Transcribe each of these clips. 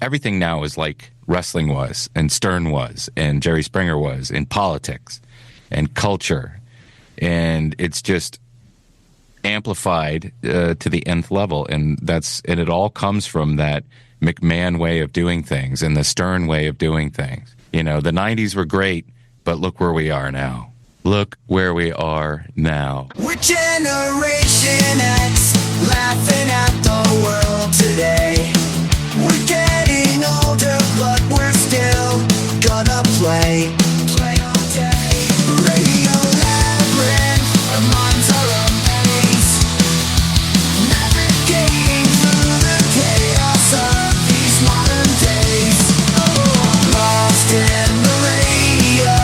everything now is like wrestling was, and Stern was, and Jerry Springer was, in politics and culture, and it's just amplified to the nth level, and it all comes from that McMahon way of doing things and the Stern way of doing things. You know, the 90s were great, but look where we are now. Look where we are now. We're Generation X, laughing at the world today. We're getting older, but we're still gonna play all day. Radio Labyrinth, our minds are a maze, navigating through the chaos of these modern days. Lost in the radio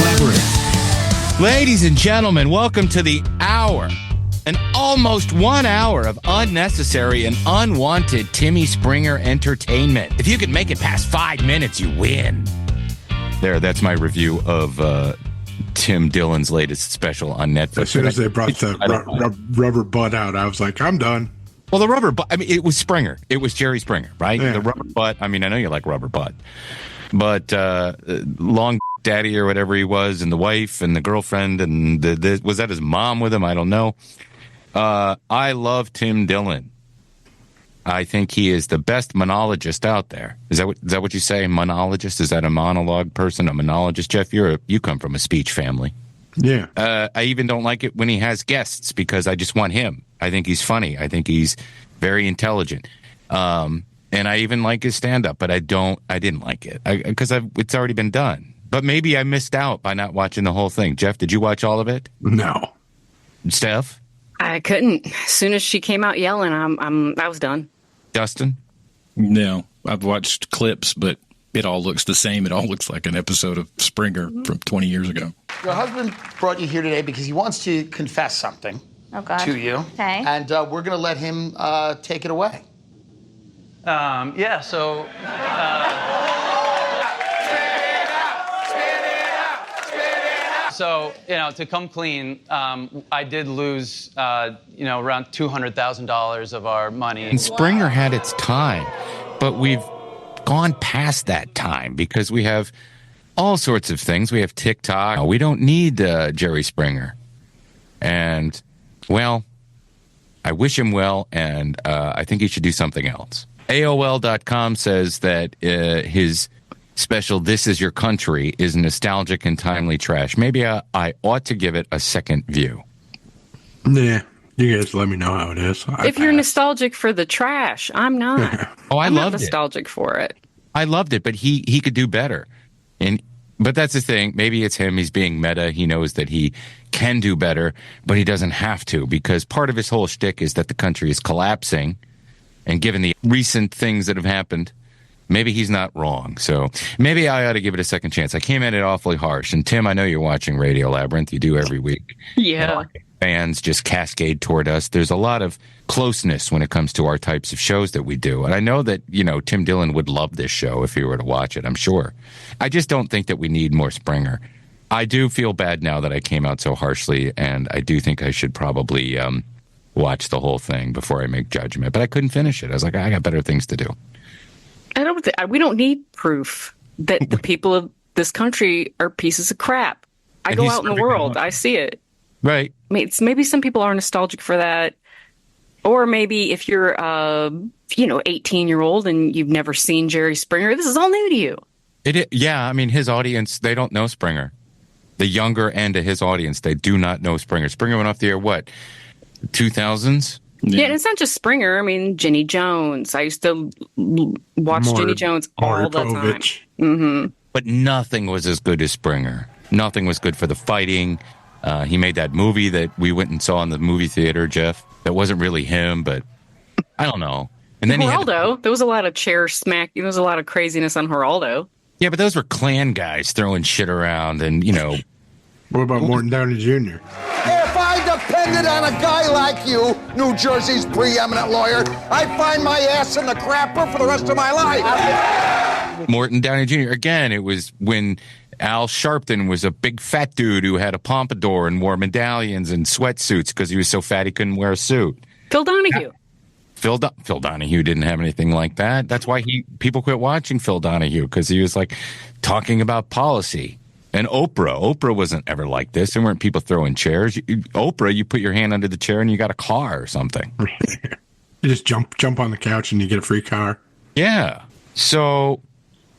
Labyrinth. Ladies and gentlemen, welcome to the hour, an almost 1 hour of unnecessary and unwanted Timmy Springer entertainment. If you can make it past 5 minutes, you win. That's my review of Tim Dillon's latest special on Netflix. As soon as they brought the rubber butt out, I was like, I'm done. Well, the rubber butt, I mean, it was Springer. It was Jerry Springer, right? Yeah. The rubber butt, I mean, I know you like rubber butt. But long daddy or whatever he was, and the wife and the girlfriend, and was that his mom with him? I don't know. I love Tim Dillon. I think he is the best monologist out there. Is that what you say? Monologist? Is that a monologue person? A monologist? Jeff, you come from a speech family. Yeah. I even don't like it when he has guests because I just want him. I think he's funny. I think he's very intelligent. And I even like his stand-up, but I didn't like it because it's already been done. But maybe I missed out by not watching the whole thing. Jeff, did you watch all of it? No. Steph? I couldn't. As soon as she came out yelling, I was done. Dustin? No, I've watched clips, but it all looks the same. It all looks like an episode of Springer from 20 years ago. Your husband brought you here today because he wants to confess something to you. Okay. And we're going to let him take it away. Yeah, so... So, to come clean, I did lose, around $200,000 of our money. And Springer had its time, but we've gone past that time because we have all sorts of things. We have TikTok. We don't need Jerry Springer. And, well, I wish him well, and I think he should do something else. AOL.com says that his special This Is Your Country is nostalgic and timely trash. Maybe I ought to give it a second view. Yeah, you guys let me know how it is. If you're nostalgic for the trash, I'm not. I'm not nostalgic for it. I loved it, but he could do better. But that's the thing. Maybe it's him. He's being meta. He knows that he can do better, but he doesn't have to, because part of his whole shtick is that the country is collapsing. And given the recent things that have happened, maybe he's not wrong. So maybe I ought to give it a second chance. I came at it awfully harsh. And Tim, I know you're watching Radio Labyrinth. You do every week. Yeah. Fans just cascade toward us. There's a lot of closeness when it comes to our types of shows that we do. And I know that, Tim Dillon would love this show if he were to watch it, I'm sure. I just don't think that we need more Springer. I do feel bad now that I came out so harshly, and I do think I should probably watch the whole thing before I make judgment. But I couldn't finish it. I was like, I got better things to do. We don't need proof that the people of this country are pieces of crap. I go out in the world. I see it. Right. I mean, maybe some people are nostalgic for that. Or maybe if you're, 18-year-old and you've never seen Jerry Springer, this is all new to you. Yeah, I mean, his audience, they don't know Springer. The younger end of his audience, they do not know Springer. Springer went off the air, 2000s? Yeah, and it's not just Springer. I mean, Jenny Jones. I used to watch Jenny Jones all the time. Mm-hmm. But nothing was as good as Springer. Nothing was good for the fighting. He made that movie that we went and saw in the movie theater, Jeff. That wasn't really him, but I don't know. And then Geraldo. There was a lot of chair smack. There was a lot of craziness on Geraldo. Yeah, but those were Klan guys throwing shit around and, What about Morton Downey Jr.? If I depended on a guy like you, New Jersey's preeminent lawyer, I'd find my ass in the crapper for the rest of my life. Morton Downey Jr. Again, it was when Al Sharpton was a big fat dude who had a pompadour and wore medallions and sweatsuits because he was so fat he couldn't wear a suit. Phil Donahue. Phil Donahue didn't have anything like that. That's why people quit watching Phil Donahue, because he was like talking about policy. And Oprah wasn't ever like this. There weren't people throwing chairs. Oprah, you put your hand under the chair and you got a car or something. You just jump on the couch and you get a free car. Yeah. So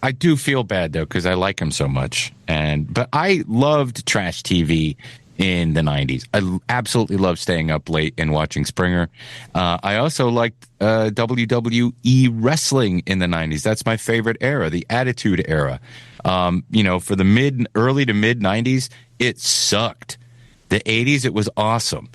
I do feel bad though, because I like him so much. But I loved trash TV in the 90s. I absolutely loved staying up late and watching Springer. I also liked WWE wrestling in the 90s. That's my favorite era, the Attitude Era. For the early to mid 90s, it sucked. The 80s, it was awesome.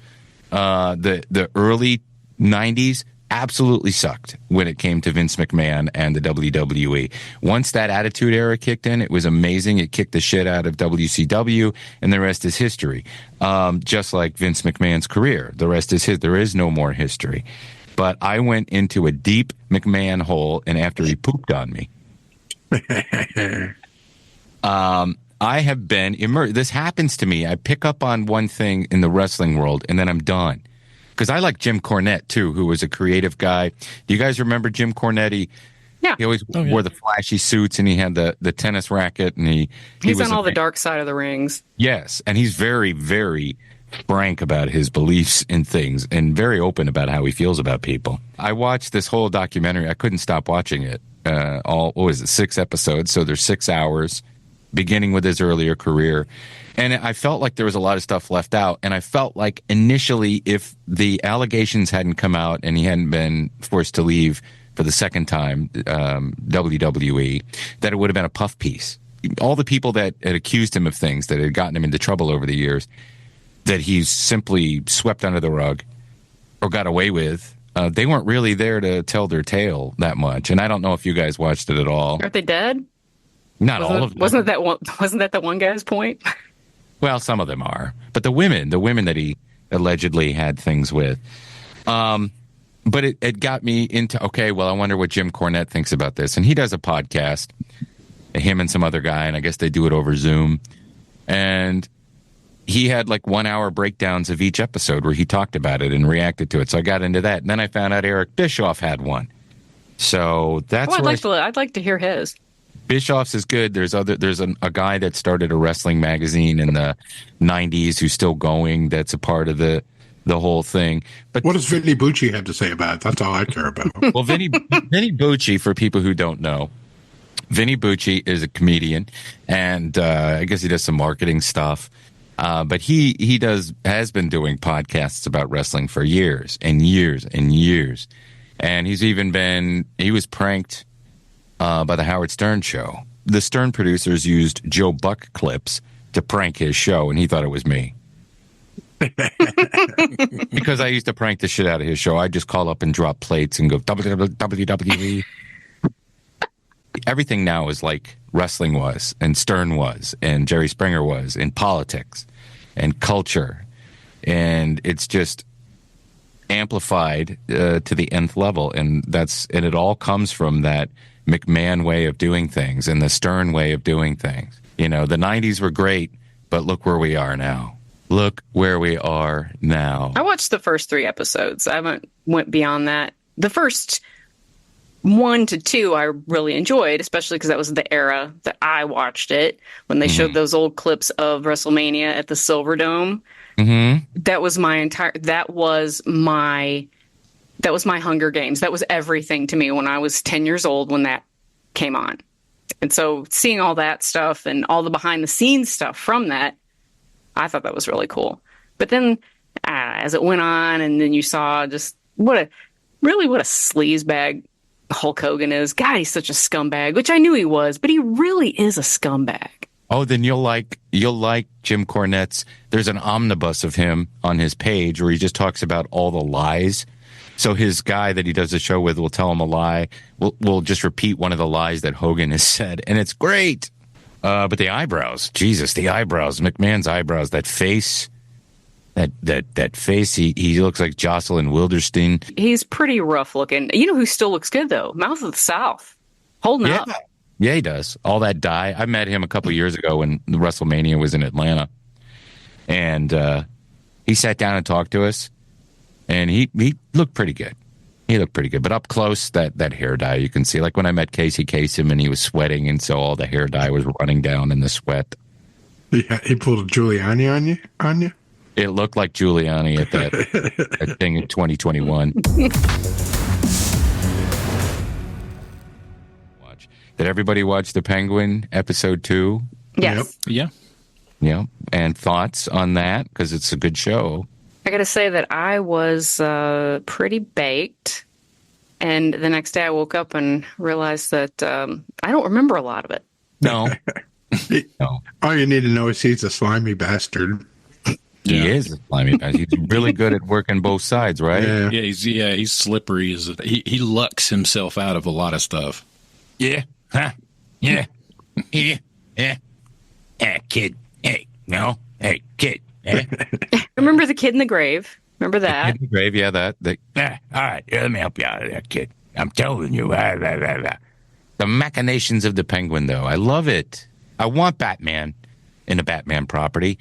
The early 90s absolutely sucked when it came to Vince McMahon and the WWE. Once that Attitude Era kicked in, it was amazing. It kicked the shit out of WCW, and the rest is history. Just like Vince McMahon's career, the rest is there is no more history. But I went into a deep McMahon hole, and after he pooped on me, I have been immersed. This happens to me. I pick up on one thing in the wrestling world, and then I'm done. Because I like Jim Cornette, too, who was a creative guy. Do you guys remember Jim Cornette? He always wore the flashy suits, and he had the tennis racket. And he's on all the dark side of the rings. Yes, and he's very, very frank about his beliefs in things and very open about how he feels about people. I watched this whole documentary. I couldn't stop watching it. 6 episodes? So there's 6 hours, beginning with his earlier career. And I felt like there was a lot of stuff left out. And I felt like initially, if the allegations hadn't come out and he hadn't been forced to leave for the second time, WWE, that it would have been a puff piece. All the people that had accused him of things that had gotten him into trouble over the years, that he's simply swept under the rug or got away with, they weren't really there to tell their tale that much. And I don't know if you guys watched it at all. Aren't they dead? Not all of them. Wasn't that the one guy's point? Well, some of them are, but the women that he allegedly had things with. But it got me into, okay, well, I wonder what Jim Cornette thinks about this. And he does a podcast, him and some other guy, and I guess they do it over Zoom. And he had like 1 hour breakdowns of each episode where he talked about it and reacted to it. So I got into that. And then I found out Eric Bischoff had one. So that's I'd like to hear his. Bischoff's is good. There's a guy that started a wrestling magazine in the 90s who's still going. That's a part of the whole thing. But what does Vinny Bucci have to say about it? That's all I care about. Well, Vinny Bucci, for people who don't know, Vinny Bucci is a comedian, and I guess he does some marketing stuff. But he has been doing podcasts about wrestling for years and years and years. And he was pranked by the Howard Stern show. The Stern producers used Joe Buck clips to prank his show, and he thought it was me. Because I used to prank the shit out of his show. I'd just call up and drop plates and go, WWE. Everything now is like wrestling was, and Stern was, and Jerry Springer was, in politics and culture. And it's just amplified to the nth level. And it all comes from that McMahon way of doing things and the Stern way of doing things. The 90s were great, but look where we are now. Look where we are now. I watched the first 3 episodes. I went beyond that. The first 1 to 2 I really enjoyed, especially because that was the era that I watched it, when they showed those old clips of WrestleMania at the Silverdome. Mm-hmm. That was my Hunger Games. That was everything to me when I was 10 years old when that came on. And so seeing all that stuff and all the behind the scenes stuff from that, I thought that was really cool. But then as it went on, and then you saw just what a sleazebag Hulk Hogan is. God, he's such a scumbag, which I knew he was, but he really is a scumbag. Oh, then you'll like Jim Cornette's. There's an omnibus of him on his page where he just talks about all the lies. So his guy that he does the show with will tell him a lie. We'll just repeat one of the lies that Hogan has said, and it's great. But the eyebrows, Jesus, the eyebrows, McMahon's eyebrows, that face, that face, he looks like Jocelyn Wilderstein. He's pretty rough looking. You know who still looks good, though? Mouth of the South. Holding up. Yeah, he does. All that dye. I met him a couple years ago when the WrestleMania was in Atlanta. And he sat down and talked to us. And he looked pretty good. He looked pretty good. But up close, that hair dye, you can see. Like when I met Casey Kasem and he was sweating, and so all the hair dye was running down in the sweat. Yeah, he pulled a Giuliani on you? It looked like Giuliani at that thing in 2021. Did everybody watch The Penguin episode 2? Yes. Yeah. Yeah. And thoughts on that? Because it's a good show. I got to say that I was pretty baked. And the next day I woke up and realized that I don't remember a lot of it. No. No. All you need to know is he's a slimy bastard. He is a slimy bastard. He's really good at working both sides, right? Yeah. He's slippery. He lucks himself out of a lot of stuff. Yeah. Huh? Yeah. Yeah. Yeah. Hey, kid. Hey. No. Hey, kid. Eh? Remember the kid in the grave? Remember that? Kid in the grave, yeah, that. All right, let me help you out of there, kid. I'm telling you. The machinations of the Penguin, though. I love it. I want Batman in a Batman property.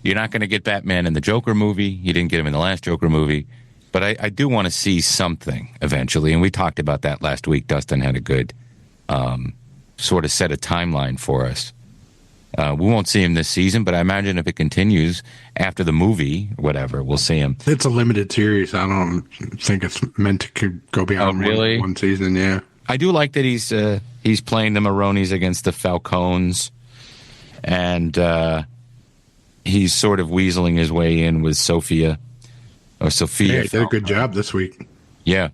You're not going to get Batman in the Joker movie. You didn't get him in the last Joker movie. But I do want to see something eventually. And we talked about that last week. Dustin had a good sort of set a timeline for us. We won't see him this season, but I imagine if it continues after the movie, whatever, we'll see him. It's a limited series. I don't think it's meant to go beyond really? one season, yeah. I do like that he's playing the Maronis against the Falcones, and he's sort of weaseling his way in with Sophia. Yeah, he did a good job this week. Yeah.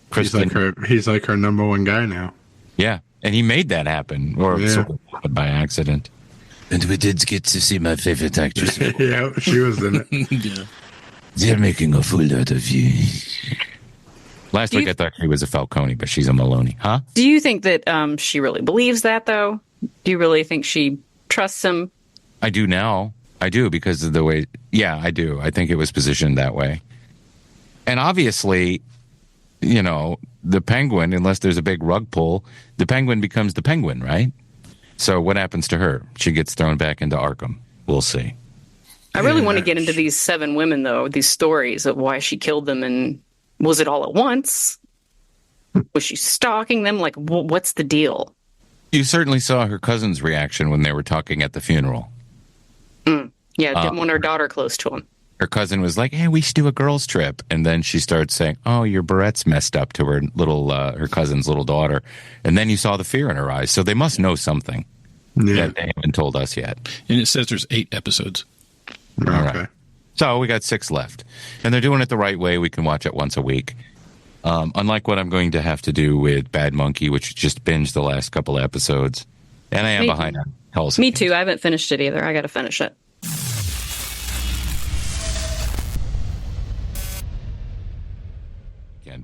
Kristen. He's like her number one guy now. Yeah, and he made that happen, or sort of by accident. And we did get to see my favorite actress. Yeah, she was in it. Yeah. They're making a fool out of you. Last week I thought she was a Falcone, but she's a Maloney. Huh? Do you think that she really believes that, though? Do you really think she trusts him? I do now. I do, because of the way... Yeah, I do. I think it was positioned that way. And obviously, you know, the Penguin, unless there's a big rug pull, the Penguin becomes the Penguin, right? So what happens to her? She gets thrown back into Arkham. We'll see. I really want to get into these 7 women, though, these stories of why she killed them, and was it all at once? Was she stalking them? Like, what's the deal? You certainly saw her cousin's reaction when they were talking at the funeral. Yeah, didn't want her daughter close to him. Her cousin was like, hey, we should do a girls' trip. And then she starts saying, oh, your barrette's messed up, to her her cousin's little daughter. And then you saw the fear in her eyes. So they must know something that they haven't told us yet. And it says there's 8 episodes. Okay. All right. So we got 6 left. And they're doing it the right way. We can watch it once a week. Unlike what I'm going to have to do with Bad Monkey, which just binged the last couple of episodes. And I am behind on Hell's Me too. I haven't finished it either. I got to finish it.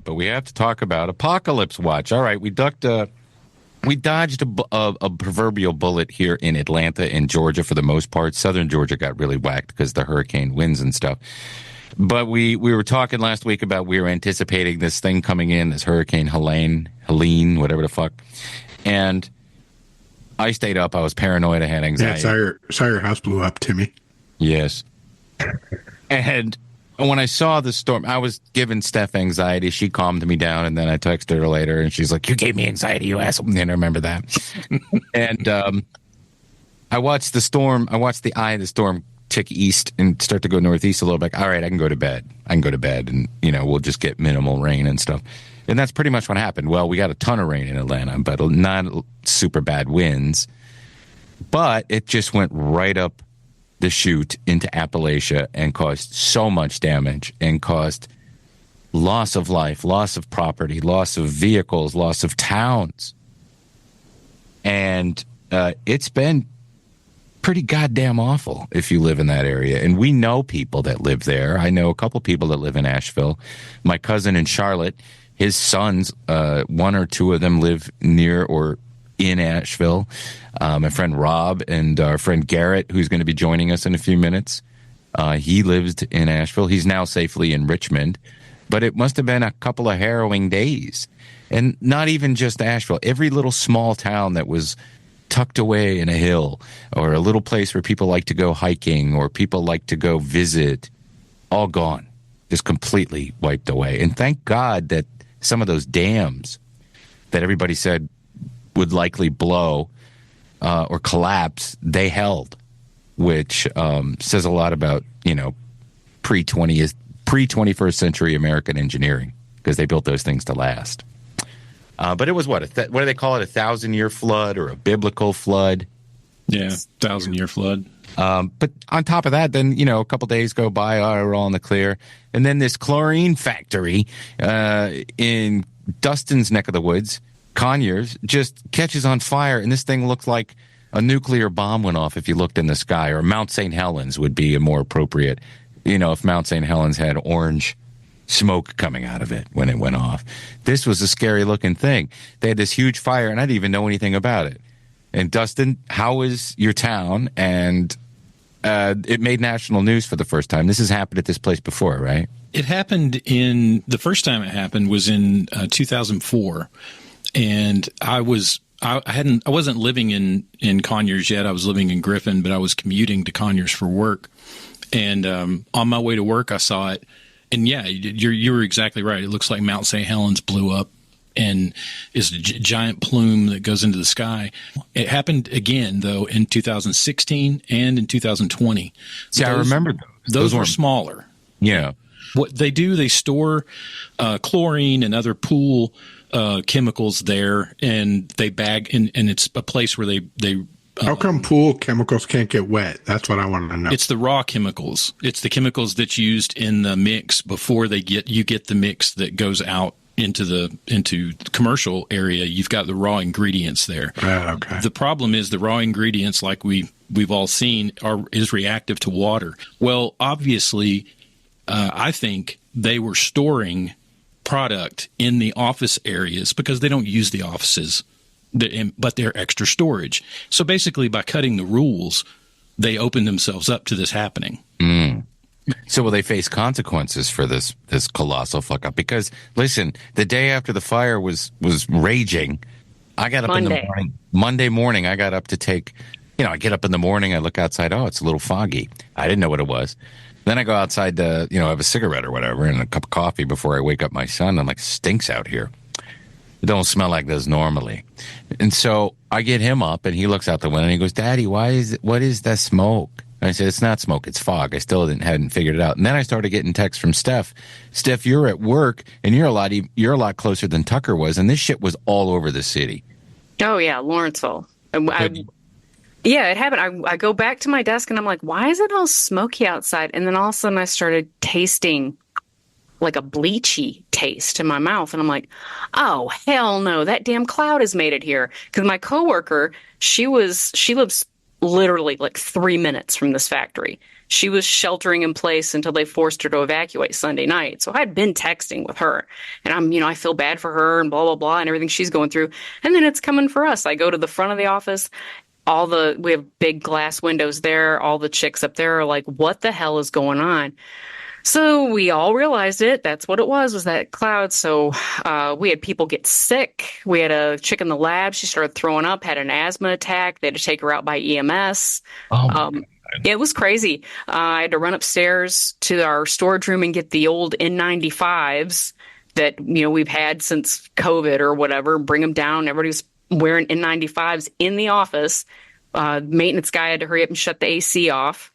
But we have to talk about Apocalypse Watch. All right, we dodged a proverbial bullet here in Atlanta and Georgia for the most part. Southern Georgia got really whacked because the hurricane winds and stuff. But we were talking last week about we were anticipating this thing coming in, this Hurricane Helene, whatever the fuck. And I stayed up. I was paranoid. I had anxiety. Yeah, saw your house blew up, Timmy. Yes. And when I saw the storm, I was giving Steph anxiety. She calmed me down, and then I texted her later, and she's like, you gave me anxiety, you asshole. And I remember that. And I watched the storm. I watched the eye of the storm tick east and start to go northeast a little bit. All right, I can go to bed. And, we'll just get minimal rain and stuff. And that's pretty much what happened. Well, we got a ton of rain in Atlanta, but not super bad winds. But it just went right up the chute into Appalachia and caused so much damage and caused loss of life, loss of property, loss of vehicles, loss of towns. And it's been pretty goddamn awful if you live in that area. And we know people that live there. I know a couple people that live in Asheville. My cousin in Charlotte, his sons, 1 or 2 of them live near or in Asheville. My friend Rob and our friend Garrett, who's going to be joining us in a few minutes, he lived in Asheville. He's now safely in Richmond, but it must have been a couple of harrowing days. And not even just Asheville, every little small town that was tucked away in a hill or a little place where people like to go hiking or people like to go visit, all gone, just completely wiped away. And thank God that some of those dams that everybody said would likely blow or collapse, they held, which says a lot about, pre-21st century American engineering, because they built those things to last. But it was what do they call it? 1,000-year flood or a biblical flood? Yeah, 1,000-year flood. But on top of that, then, a couple days go by, we're all in the clear. And then this chlorine factory in Dustin's neck of the woods, Conyers, just catches on fire. And this thing looks like a nuclear bomb went off if you looked in the sky, or Mount St. Helens would be a more appropriate, if Mount St. Helens had orange smoke coming out of it when it went off. This was a scary looking thing. They had this huge fire, and I didn't even know anything about it. And Dustin, how is your town? And it made national news for the first time. This has happened at this place before, right? It happened the first time it happened was in 2004. And I wasn't living in Conyers yet. I was living in Griffin, but I was commuting to Conyers for work. And on my way to work, I saw it. And yeah, you were exactly right. It looks like Mount St. Helens blew up and is a giant plume that goes into the sky. It happened again, though, in 2016 and in 2020. See, I remember those. Those were smaller. Yeah. What they do, they store chlorine and other pool chemicals there, and they bag, and it's a place where they how come pool chemicals can't get wet? That's what I want to know. It's the raw chemicals. It's the chemicals that's used in the mix before you get the mix that goes out into the commercial area. You've got the raw ingredients there. Okay. The problem is the raw ingredients, like we've all seen, is reactive to water. Well, obviously, I think they were storing product in the office areas because they don't use the offices, but they're extra storage. So basically, by cutting the rules, they open themselves up to this happening. So will they face consequences for this colossal fuck up? Because listen, the day after the fire was raging, I got up in the morning. Monday morning, I got up to take, I get up in the morning, I look outside, it's a little foggy. I didn't know what it was. Then I go outside to, have a cigarette or whatever and a cup of coffee before I wake up my son. I'm like, stinks out here. It don't smell like this normally. And so I get him up and he looks out the window and he goes, Daddy, what is that smoke? And I said, it's not smoke, it's fog. I still hadn't figured it out. And then I started getting texts from Steph. Steph, you're at work and you're a lot closer than Tucker was. And this shit was all over the city. Oh yeah, Lawrenceville. Yeah, it happened. I go back to my desk and I'm like, why is it all smoky outside? And then all of a sudden I started tasting like a bleachy taste in my mouth. And I'm like, oh, hell no, that damn cloud has made it here. Because my coworker, she lives literally like 3 minutes from this factory. She was sheltering in place until they forced her to evacuate Sunday night. So I had been texting with her and I feel bad for her and blah, blah, blah, and everything she's going through. And then it's coming for us. I go to the front of the office. We have big glass windows there. All the chicks up there are like, what the hell is going on? So we all realized it. That's what it was that cloud. So we had people get sick. We had a chick in the lab. She started throwing up, had an asthma attack. They had to take her out by EMS. It was crazy. I had to run upstairs to our storage room and get the old N95s that, we've had since COVID or whatever, bring them down. Everybody's wearing N95s in the office. Maintenance guy had to hurry up and shut the AC off.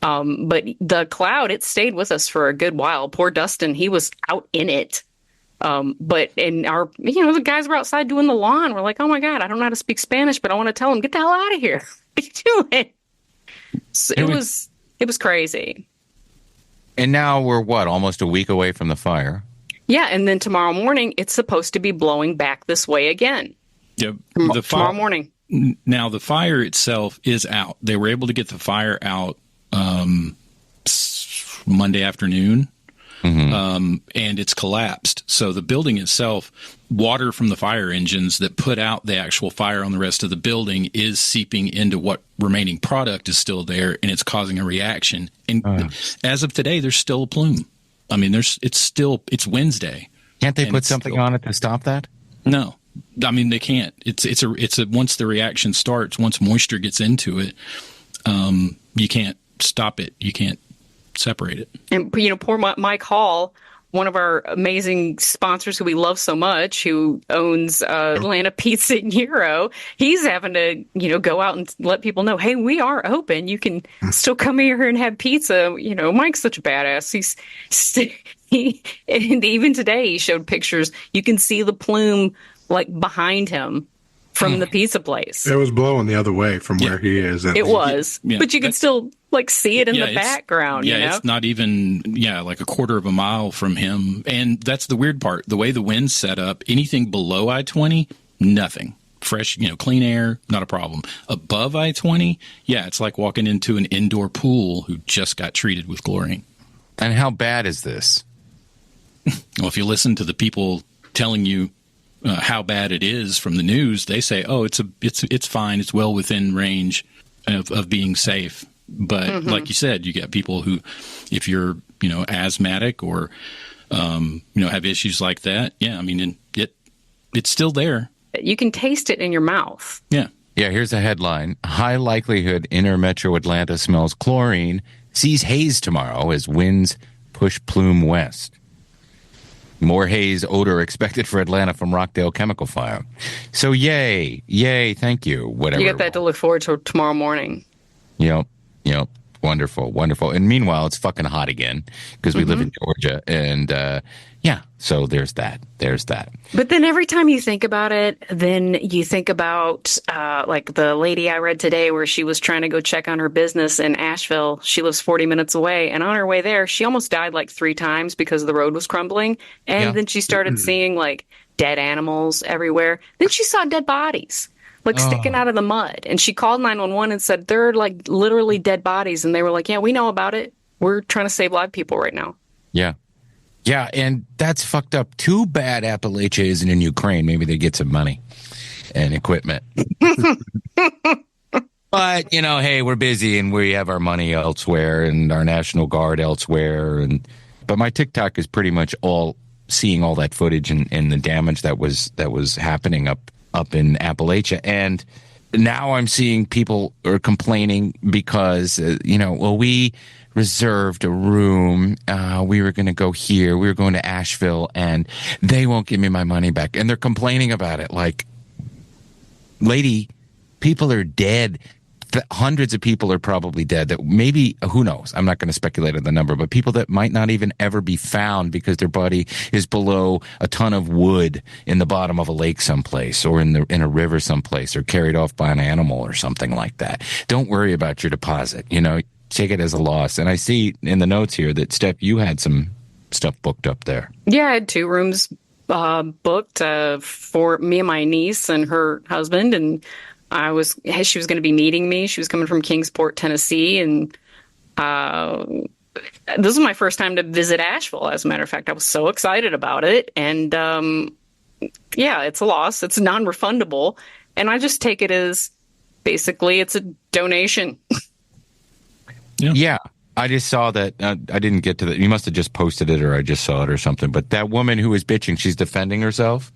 But the cloud, it stayed with us for a good while. Poor Dustin, he was out in it. But in our, the guys were outside doing the lawn. We're like, oh my God, I don't know how to speak Spanish, but I want to tell them, get the hell out of here. What are you doing? So it was crazy. And now we're almost a week away from the fire. Yeah. And then tomorrow morning, it's supposed to be blowing back this way again. Yep. Tomorrow morning. Now the fire itself is out. They were able to get the fire out Monday afternoon, and it's collapsed. So the building itself, water from the fire engines that put out the actual fire on the rest of the building is seeping into what remaining product is still there, and it's causing a reaction. And as of today, there's still a plume. I mean, it's Wednesday. Can't they put something on it to stop that? No. I mean, they can't. It's once the reaction starts, once moisture gets into it, you can't stop it. You can't separate it. And poor Mike Hall one of our amazing sponsors who we love so much, who owns Atlanta Pizza and Euro, he's having to, go out and let people know, hey, we are open. You can still come here and have pizza. Mike's such a badass. And even today he showed pictures. You can see the plume like behind him from the pizza place. It was blowing the other way from where he is. It was, but you can still like see it in the background. Yeah, it's not even like a quarter of a mile from him, and that's the weird part. The way the wind's set up, anything below I-20, nothing. Fresh, clean air, not a problem. Above I-20, it's like walking into an indoor pool who just got treated with chlorine. And how bad is this? Well, if you listen to the people telling you how bad it is from the news, they say, "Oh, it's fine. It's well within range of being safe." But like you said, you get people who, if you're asthmatic or have issues like that, it's still there. You can taste it in your mouth. Yeah. Here's a headline: High likelihood inner metro Atlanta smells chlorine. Sees haze tomorrow as winds push plume west. More haze odor expected for Atlanta from Rockdale chemical fire. So yay, thank you. Whatever. You get that to look forward to tomorrow morning. Yep. Wonderful. And meanwhile, it's fucking hot again because we live in Georgia. And so there's that. But then every time you think about it, then you think about like the lady I read today where she was trying to go check on her business in Asheville. She lives 40 minutes away. And on her way there, she almost died like 3 times because the road was crumbling. And then she started seeing like dead animals everywhere. Then she saw dead bodies. Like sticking out of the mud. And she called 911 and said, they're like literally dead bodies. And they were like, yeah, we know about it. We're trying to save live people right now. Yeah, and that's fucked up. Too bad Appalachia isn't in Ukraine. Maybe they get some money and equipment. But, hey, we're busy and we have our money elsewhere and our National Guard elsewhere. But my TikTok is pretty much all seeing all that footage and the damage that was happening up in Appalachia. And now I'm seeing people are complaining because, we reserved a room. We were going to go here. We were going to Asheville and they won't give me my money back. And they're complaining about it. Like, lady, people are dead. Hundreds of people are probably dead that maybe, who knows? I'm not going to speculate on the number, but people that might not even ever be found because their body is below a ton of wood in the bottom of a lake someplace or in a river someplace or carried off by an animal or something like that. Don't worry about your deposit. Take it as a loss. And I see in the notes here that, Steph, you had some stuff booked up there. Yeah, I had 2 rooms booked for me and my niece and her husband. And she was going to be meeting me. She was coming from Kingsport, Tennessee. And this was my first time to visit Asheville. As a matter of fact, I was so excited about it. And it's a loss. It's non-refundable. And I just take it as basically it's a donation. Yeah, I just saw that. I didn't get to that. You must have just posted it or I just saw it or something. But that woman who was bitching, she's defending herself?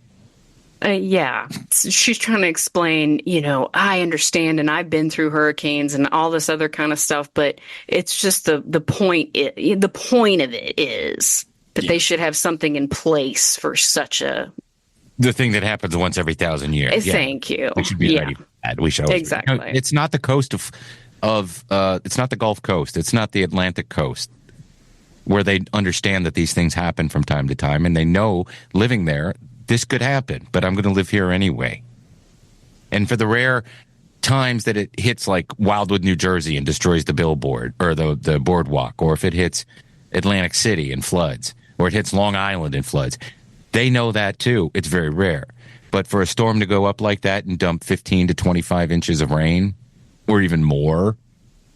She's trying to explain, I understand and I've been through hurricanes and all this other kind of stuff. But it's just the point. The point of it is that they should have something in place for such the thing that happens once every 1,000 years. Thank you. We should be ready for that. We should always exactly. It's not the coast of it's not the Gulf Coast. It's not the Atlantic coast where they understand that these things happen from time to time. And they know living there, this could happen, but I'm going to live here anyway. And for the rare times that it hits like Wildwood, New Jersey and destroys the billboard or the boardwalk, or if it hits Atlantic City and floods, or it hits Long Island and floods, they know that too. It's very rare. But for a storm to go up like that and dump 15 to 25 inches of rain, or even more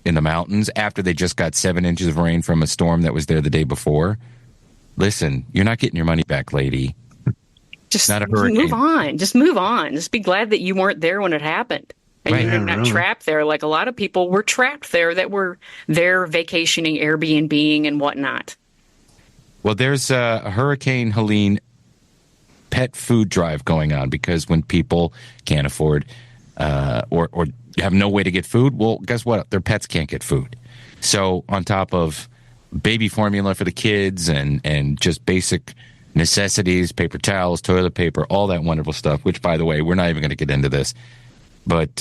in the mountains after they just got 7 inches of rain from a storm that was there the day before. Listen, you're not getting your money back, lady. Just not a hurricane. Move on. Just move on. Just be glad that you weren't there when it happened. And you're not trapped there like a lot of people were trapped there that were there vacationing, Airbnb-ing and whatnot. Well, there's a Hurricane Helene pet food drive going on because when people can't afford or have no way to get food, well, guess what? Their pets can't get food. So on top of baby formula for the kids and just basic necessities, paper towels, toilet paper, all that wonderful stuff, which, by the way, we're not even going to get into this. But,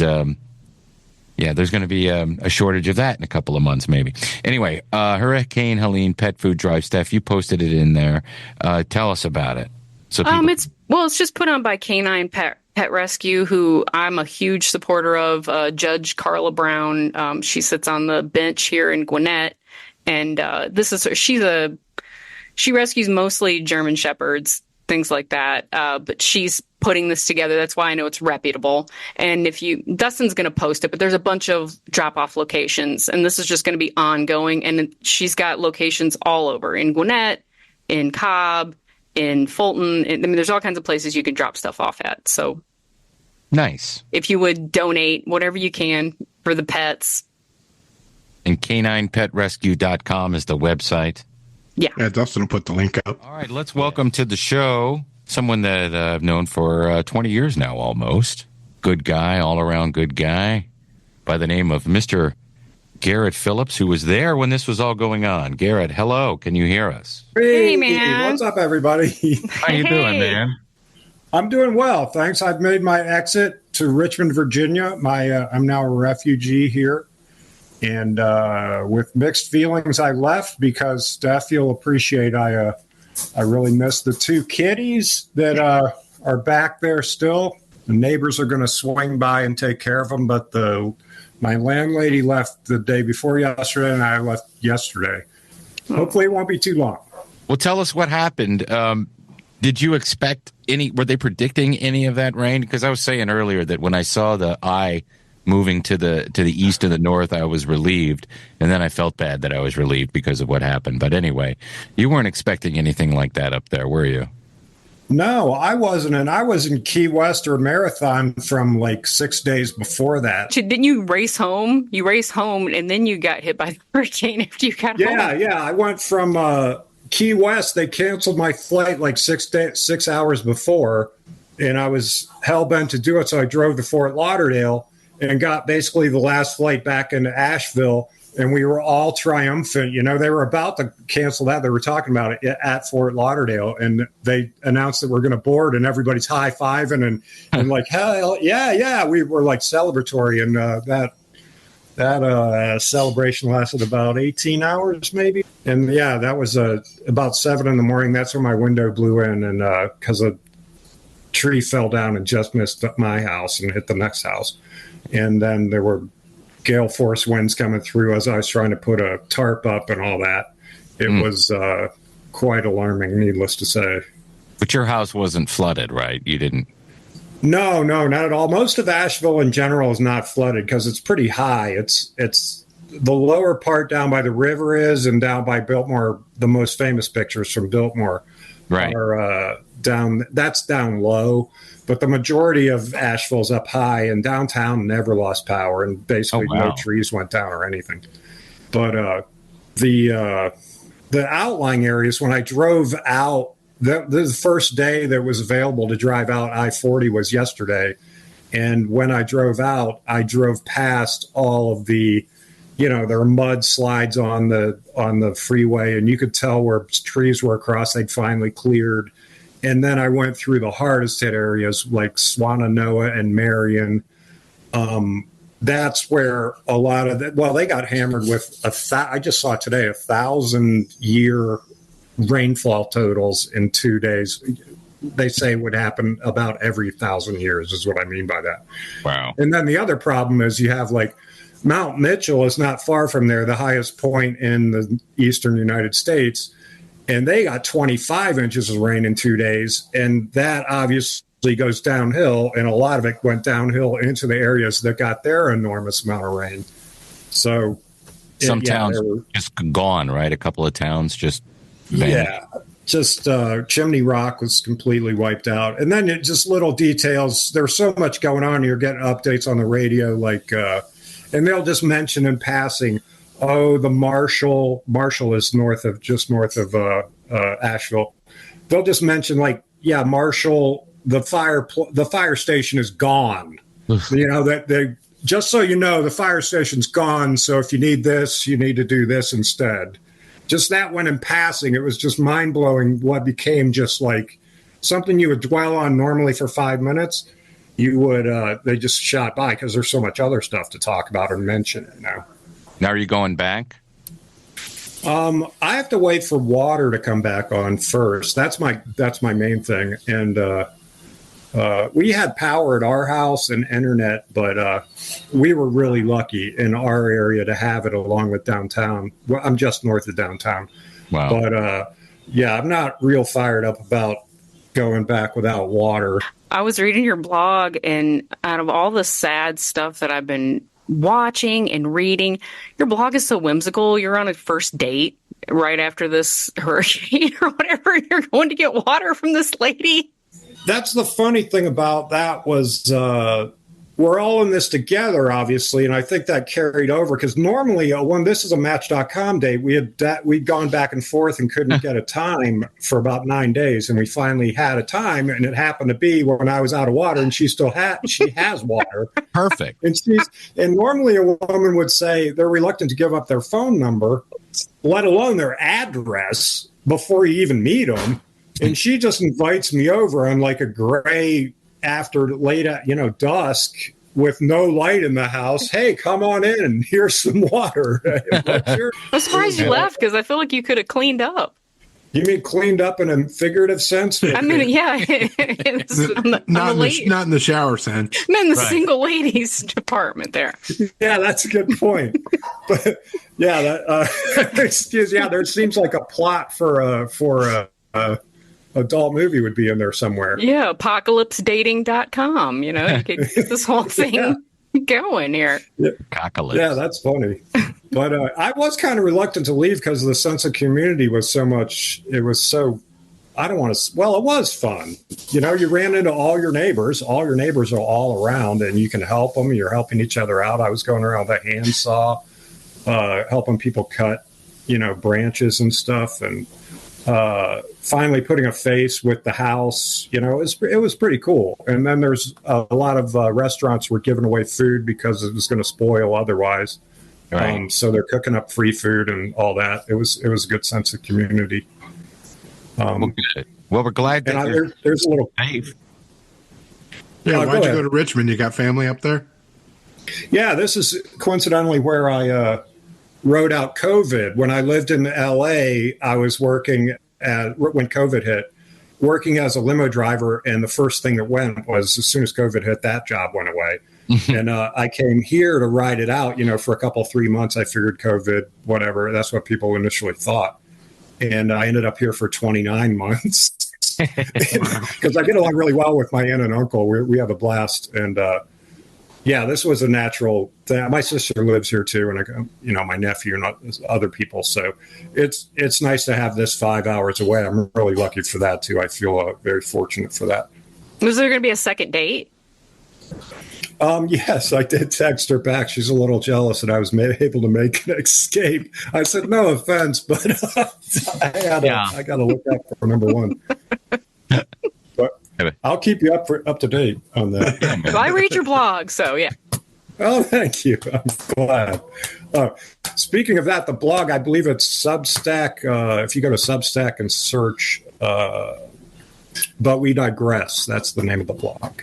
yeah, there's going to be a shortage of that in a couple of months, maybe. Anyway, Hurricane Helene Pet Food Drive. Steph, you posted it in there. Tell us about it. So it's just put on by Canine Pet Rescue, who I'm a huge supporter of. Judge Carla Brown, she sits on the bench here in Gwinnett, and she rescues mostly German Shepherds, things like that. But she's putting this together. That's why I know it's reputable. And Dustin's going to post it, but there's a bunch of drop-off locations, and this is just going to be ongoing. And she's got locations all over in Gwinnett, in Cobb, in Fulton. There's all kinds of places you can drop stuff off at. So nice. If you would donate whatever you can for the pets. And caninepetrescue.com is the website. Yeah, Dustin will put the link up. All right, let's welcome to the show someone that I've known for 20 years now almost. Good guy, all-around good guy, by the name of Mr. Garrett Phillips, who was there when this was all going on. Garrett, hello. Can you hear us? Hey, man. What's up, everybody? How you doing, man? I'm doing well, thanks. I've made my exit to Richmond, Virginia. I'm now a refugee here. And with mixed feelings, I left because, Steph, you'll appreciate I really miss the two kitties that are back there still. The neighbors are going to swing by and take care of them, but my landlady left the day before yesterday, and I left yesterday. Hopefully it won't be too long. Well, tell us what happened. Did you expect were they predicting any of that rain? Because I was saying earlier that when I saw the eye moving to the east and the north, I was relieved, and then I felt bad that I was relieved because of what happened. But anyway, you weren't expecting anything like that up there, were you? No, I wasn't, and I was in Key West or Marathon from like 6 days before that. Didn't you race home? You raced home, and then you got hit by the hurricane after you got home. Yeah. I went from Key West. They canceled my flight like 6 hours before, and I was hell-bent to do it, so I drove to Fort Lauderdale and got basically the last flight back into Asheville, and we were all triumphant. You know, they were about to cancel that. They were talking about it at Fort Lauderdale, and they announced that we're going to board, and everybody's high-fiving and like, hell, yeah. We were like celebratory, and that celebration lasted about 18 hours maybe. And yeah, that was about 7 a.m. That's when my window blew in, and because a tree fell down and just missed my house and hit the next house. And then there were gale force winds coming through as I was trying to put a tarp up and all that. It was quite alarming, needless to say. But your house wasn't flooded, right? You didn't? No, not at all. Most of Asheville in general is not flooded because it's pretty high. It's the lower part down by the river is, and down by Biltmore, the most famous pictures from Biltmore are down. That's down low. But the majority of Asheville's up high, and downtown never lost power, and basically no trees went down or anything. But the outlying areas, when I drove out, the first day that was available to drive out I-40 was yesterday. And when I drove out, I drove past all of the, there are mudslides on the freeway, and you could tell where trees were across, they'd finally cleared. And then I went through the hardest hit areas like Swannanoa and Marion. That's where a lot of they got hammered with I just saw today 1,000-year rainfall totals in 2 days. They say would happen about every 1,000 years is what I mean by that. Wow. And then the other problem is you have like Mount Mitchell is not far from there, the highest point in the eastern United States. And they got 25 inches of rain in 2 days. And that obviously goes downhill. And a lot of it went downhill into the areas that got their enormous amount of rain. So some towns just gone, right? A couple of towns just vanished. Yeah. Just Chimney Rock was completely wiped out. And then just little details. There's so much going on. You're getting updates on the radio, like, and they'll just mention in passing, the Marshall is north of Asheville. They'll just mention Marshall, the fire station is gone. That they just so you know, the fire station's gone. So if you need this, you need to do this instead. just that one in passing, it was just mind blowing what became just like something you would dwell on normally for 5 minutes. You would, they just shot by because there's so much other stuff to talk about or mention now. Now, are you going back? I have to wait for water to come back on first. That's my main thing. And we had power at our house and internet, but we were really lucky in our area to have it along with downtown. Well, I'm just north of downtown. Wow. But yeah, I'm not real fired up about going back without water. I was reading your blog, and out of all the sad stuff that I've been watching and reading, your blog is so whimsical. You're on a first date right after this hurricane or whatever. You're going to get water from this lady. That's the funny thing about that was we're all in this together, obviously, and I think that carried over because normally when this is a Match.com date, we'd gone back and forth and couldn't get a time for about 9 days, and we finally had a time, and it happened to be when I was out of water, and she has water. Perfect. And normally a woman would say they're reluctant to give up their phone number, let alone their address, before you even meet them. And she just invites me over on like a gray after late, dusk with no light in the house. Hey, come on in. Here's some water. I'm surprised you left because I feel like you could have cleaned up. You mean cleaned up in a figurative sense? I mean, yeah. Not in the shower sense. I'm in the single ladies department there. Yeah, that's a good point. But yeah, there seems like a plot for a adult movie would be in there somewhere. Yeah, apocalypsedating.com. You could get this whole thing going here. Yeah. Apocalypse. Yeah, that's funny. But I was kind of reluctant to leave because the sense of community was so much. It was so. I don't want to. Well, it was fun. You ran into all your neighbors. All your neighbors are all around, and you can help them. You're helping each other out. I was going around with a handsaw, helping people cut, branches and stuff, and finally putting a face with the house. It was pretty cool. And then there's a lot of restaurants were giving away food because it was going to spoil otherwise. Right. So they're cooking up free food and all that. It was a good sense of community. Well, good. Well, we're glad that there's a little safe. Yeah, why'd you ahead. go to Richmond? You got family up there? Yeah, this is coincidentally where I rode out COVID. When I lived in LA, I was working when COVID hit, working as a limo driver. And the first thing that went was as soon as COVID hit, that job went away. And I came here to ride it out, for a couple, 3 months. I figured COVID, whatever. That's what people initially thought. And I ended up here for 29 months because I get along really well with my aunt and uncle. We have a blast. And yeah, this was a natural thing. My sister lives here too, and my nephew and other people. So it's nice to have this 5 hours away. I'm really lucky for that too. I feel very fortunate for that. Was there going to be a second date? Yes, I did text her back. She's a little jealous that I was able to make an escape. I said, no offense, but I got to look out for number one. But I'll keep you up to date on that. Well, I read your blog, so yeah. Oh, thank you. I'm glad. Speaking of that, the blog, I believe it's Substack. If you go to Substack and search, But We Digress, that's the name of the blog.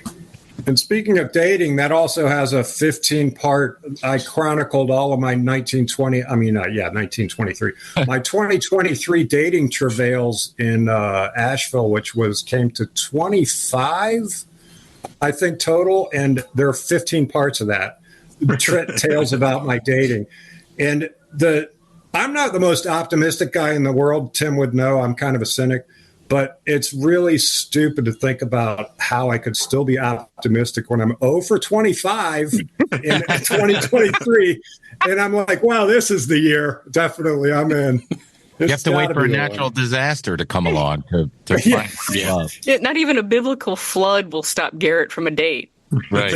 And speaking of dating, that also has a 15-part. I chronicled all of my 1923. My 2023 dating travails in Asheville, which came to 25, I think, total. And there are 15 parts of that. Tales about my dating. And I'm not the most optimistic guy in the world. Tim would know I'm kind of a cynic. But it's really stupid to think about how I could still be optimistic when I'm 0 for 25 in 2023. And I'm like, wow, this is the year. Definitely, I'm in. You have to wait for a natural disaster to come along to find love. Yeah, not even a biblical flood will stop Garrett from a date. Right.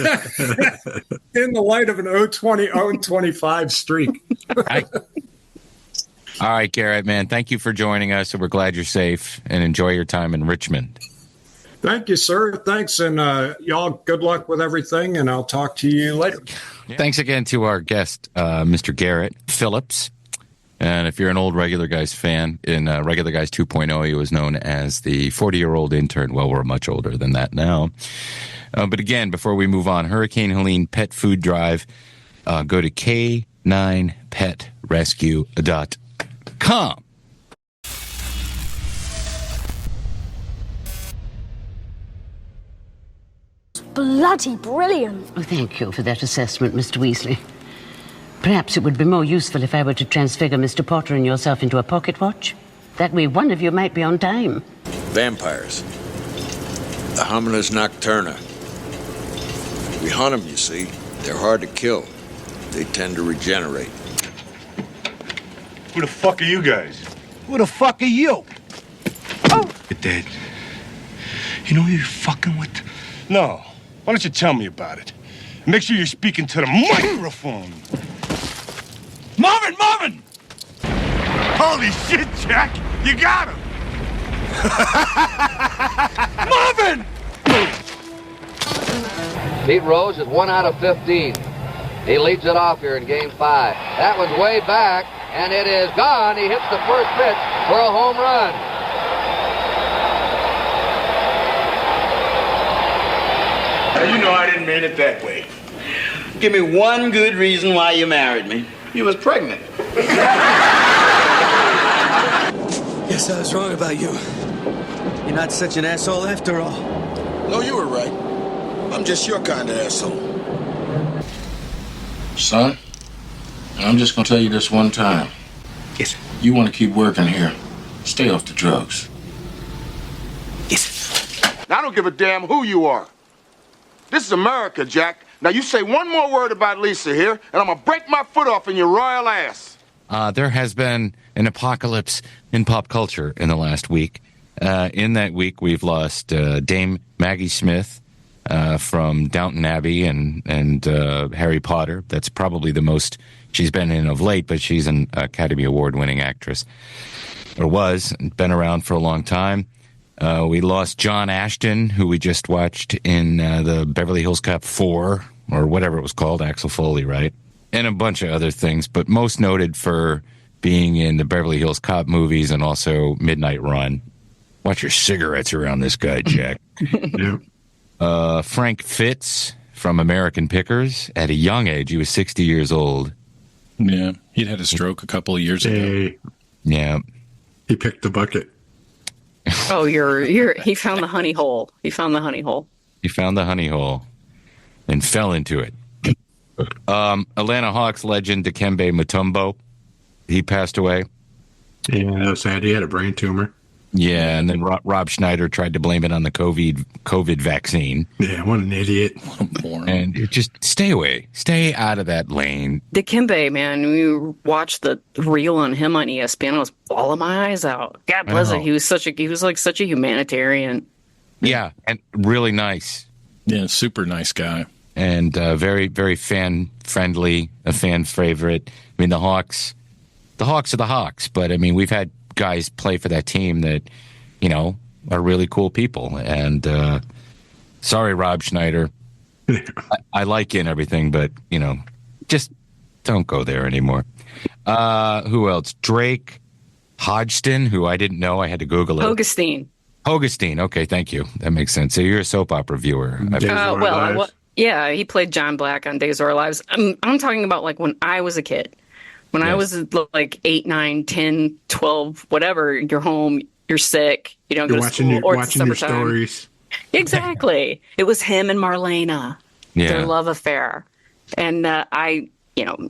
In the light of an 0-25 streak. Right. All right, Garrett, man, thank you for joining us. We're glad you're safe and enjoy your time in Richmond. Thank you, sir. Thanks. And y'all, good luck with everything. And I'll talk to you later. Yeah. Thanks again to our guest, Mr. Garrett Phillips. And if you're an old Regular Guys fan, in Regular Guys 2.0, he was known as the 40-year-old intern. Well, we're much older than that now. But again, before we move on, Hurricane Helene Pet Food Drive, go to K9PetRescue.com. Bloody brilliant. Oh, thank you for that assessment, Mr. Weasley. Perhaps it would be more useful if I were to transfigure Mr. Potter and yourself into a pocket watch. That way one of you might be on time. Vampires. The Hominis nocturna. We hunt them, you see. They're hard to kill. They tend to regenerate. Who the fuck are you guys? Who the fuck are you? You're dead. You know who you're fucking with? No. Why don't you tell me about it? Make sure you're speaking to the microphone. Marvin! Marvin! Holy shit, Jack! You got him! Marvin! Pete Rose is 1 out of 15. He leads it off here in Game 5. That one's way back, and it is gone. He hits the first pitch for a home run. You know I didn't mean it that way. Give me one good reason why you married me. You was pregnant. Guess I was wrong about you. You're not such an asshole after all. No, you were right. I'm just your kind of asshole. Son, I'm just gonna tell you this one time. Yes, sir. You want to keep working here. Stay off the drugs. Yes, sir. I don't give a damn who you are. This is America, Jack. Now you say one more word about Lisa here, and I'm gonna break my foot off in your royal ass. There has been an apocalypse in pop culture in the last week. In that week, we've lost Dame Maggie Smith from Downton Abbey and Harry Potter. That's probably the most she's been in of late, but she's an Academy Award-winning actress, or was, been around for a long time. We lost John Ashton, who we just watched in the Beverly Hills Cop 4, or whatever it was called, Axel Foley, right? And a bunch of other things, but most noted for being in the Beverly Hills Cop movies and also Midnight Run. Watch your cigarettes around this guy, Jack. Yeah. Frank Fitz from American Pickers. At a young age, he was 60 years old. Yeah, he'd had a stroke a couple of years ago. Yeah. He picked the bucket. Oh, he found the honey hole. He found the honey hole. He found the honey hole and fell into it. Atlanta Hawks legend Dikembe Mutombo, he passed away. Yeah, that was sad. He had a brain tumor. Yeah, and then Rob Schneider tried to blame it on the COVID vaccine. Yeah, what an idiot. And just stay away. Stay out of that lane. Dikembe, man, we watched the reel on him on ESPN. I was bawling my eyes out. God bless it. He was like such a humanitarian. Yeah, and really nice. Yeah, super nice guy. And very, very fan friendly, a fan favorite. I mean, the Hawks are the Hawks, but I mean, we've had guys play for that team that, you know, are really cool people. And sorry, Rob Schneider. I like you and everything, but, you know, just don't go there anymore. Who else? Drake Hodgson, who I didn't know. I had to Google it. Hogestyn. Okay, thank you. That makes sense. So you're a soap opera viewer. Yeah, he played John Black on Days of Our Lives. I'm talking about like when I was a kid. When I was like 8, 9, 10, 12, whatever, you're home, you're sick, you don't go to school, or it's watching your summertime. stories. Exactly. It was him and Marlena, their love affair. And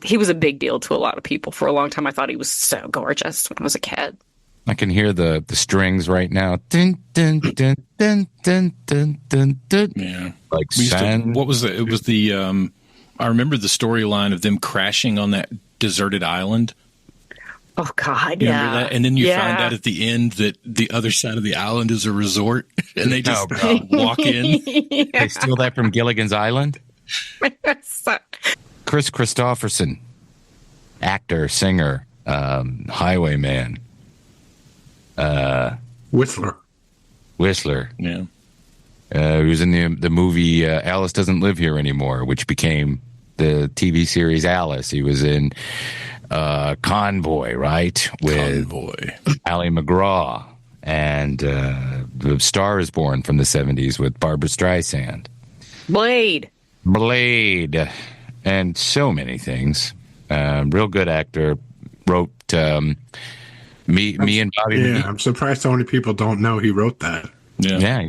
he was a big deal to a lot of people. For a long time, I thought he was so gorgeous when I was a kid. I can hear the strings right now. Dun, dun, dun, dun, dun, dun, dun, dun. Yeah. Like what was it? It was the I remember the storyline of them crashing on that deserted island. Oh God, Remember that? And then you find out at the end that the other side of the island is a resort, and they just walk in. They steal that from Gilligan's Island. Chris Christopherson, actor, singer, highwayman. Whistler. Yeah. He was in the movie Alice Doesn't Live Here Anymore, which became the TV series Alice. He was in Convoy, right? With Ally McGraw. And The Star is Born from the 70s with Barbara Streisand. Blade. And so many things. Real good actor. Wrote me and Bobby. Yeah, I'm surprised so many people don't know he wrote that. Yeah.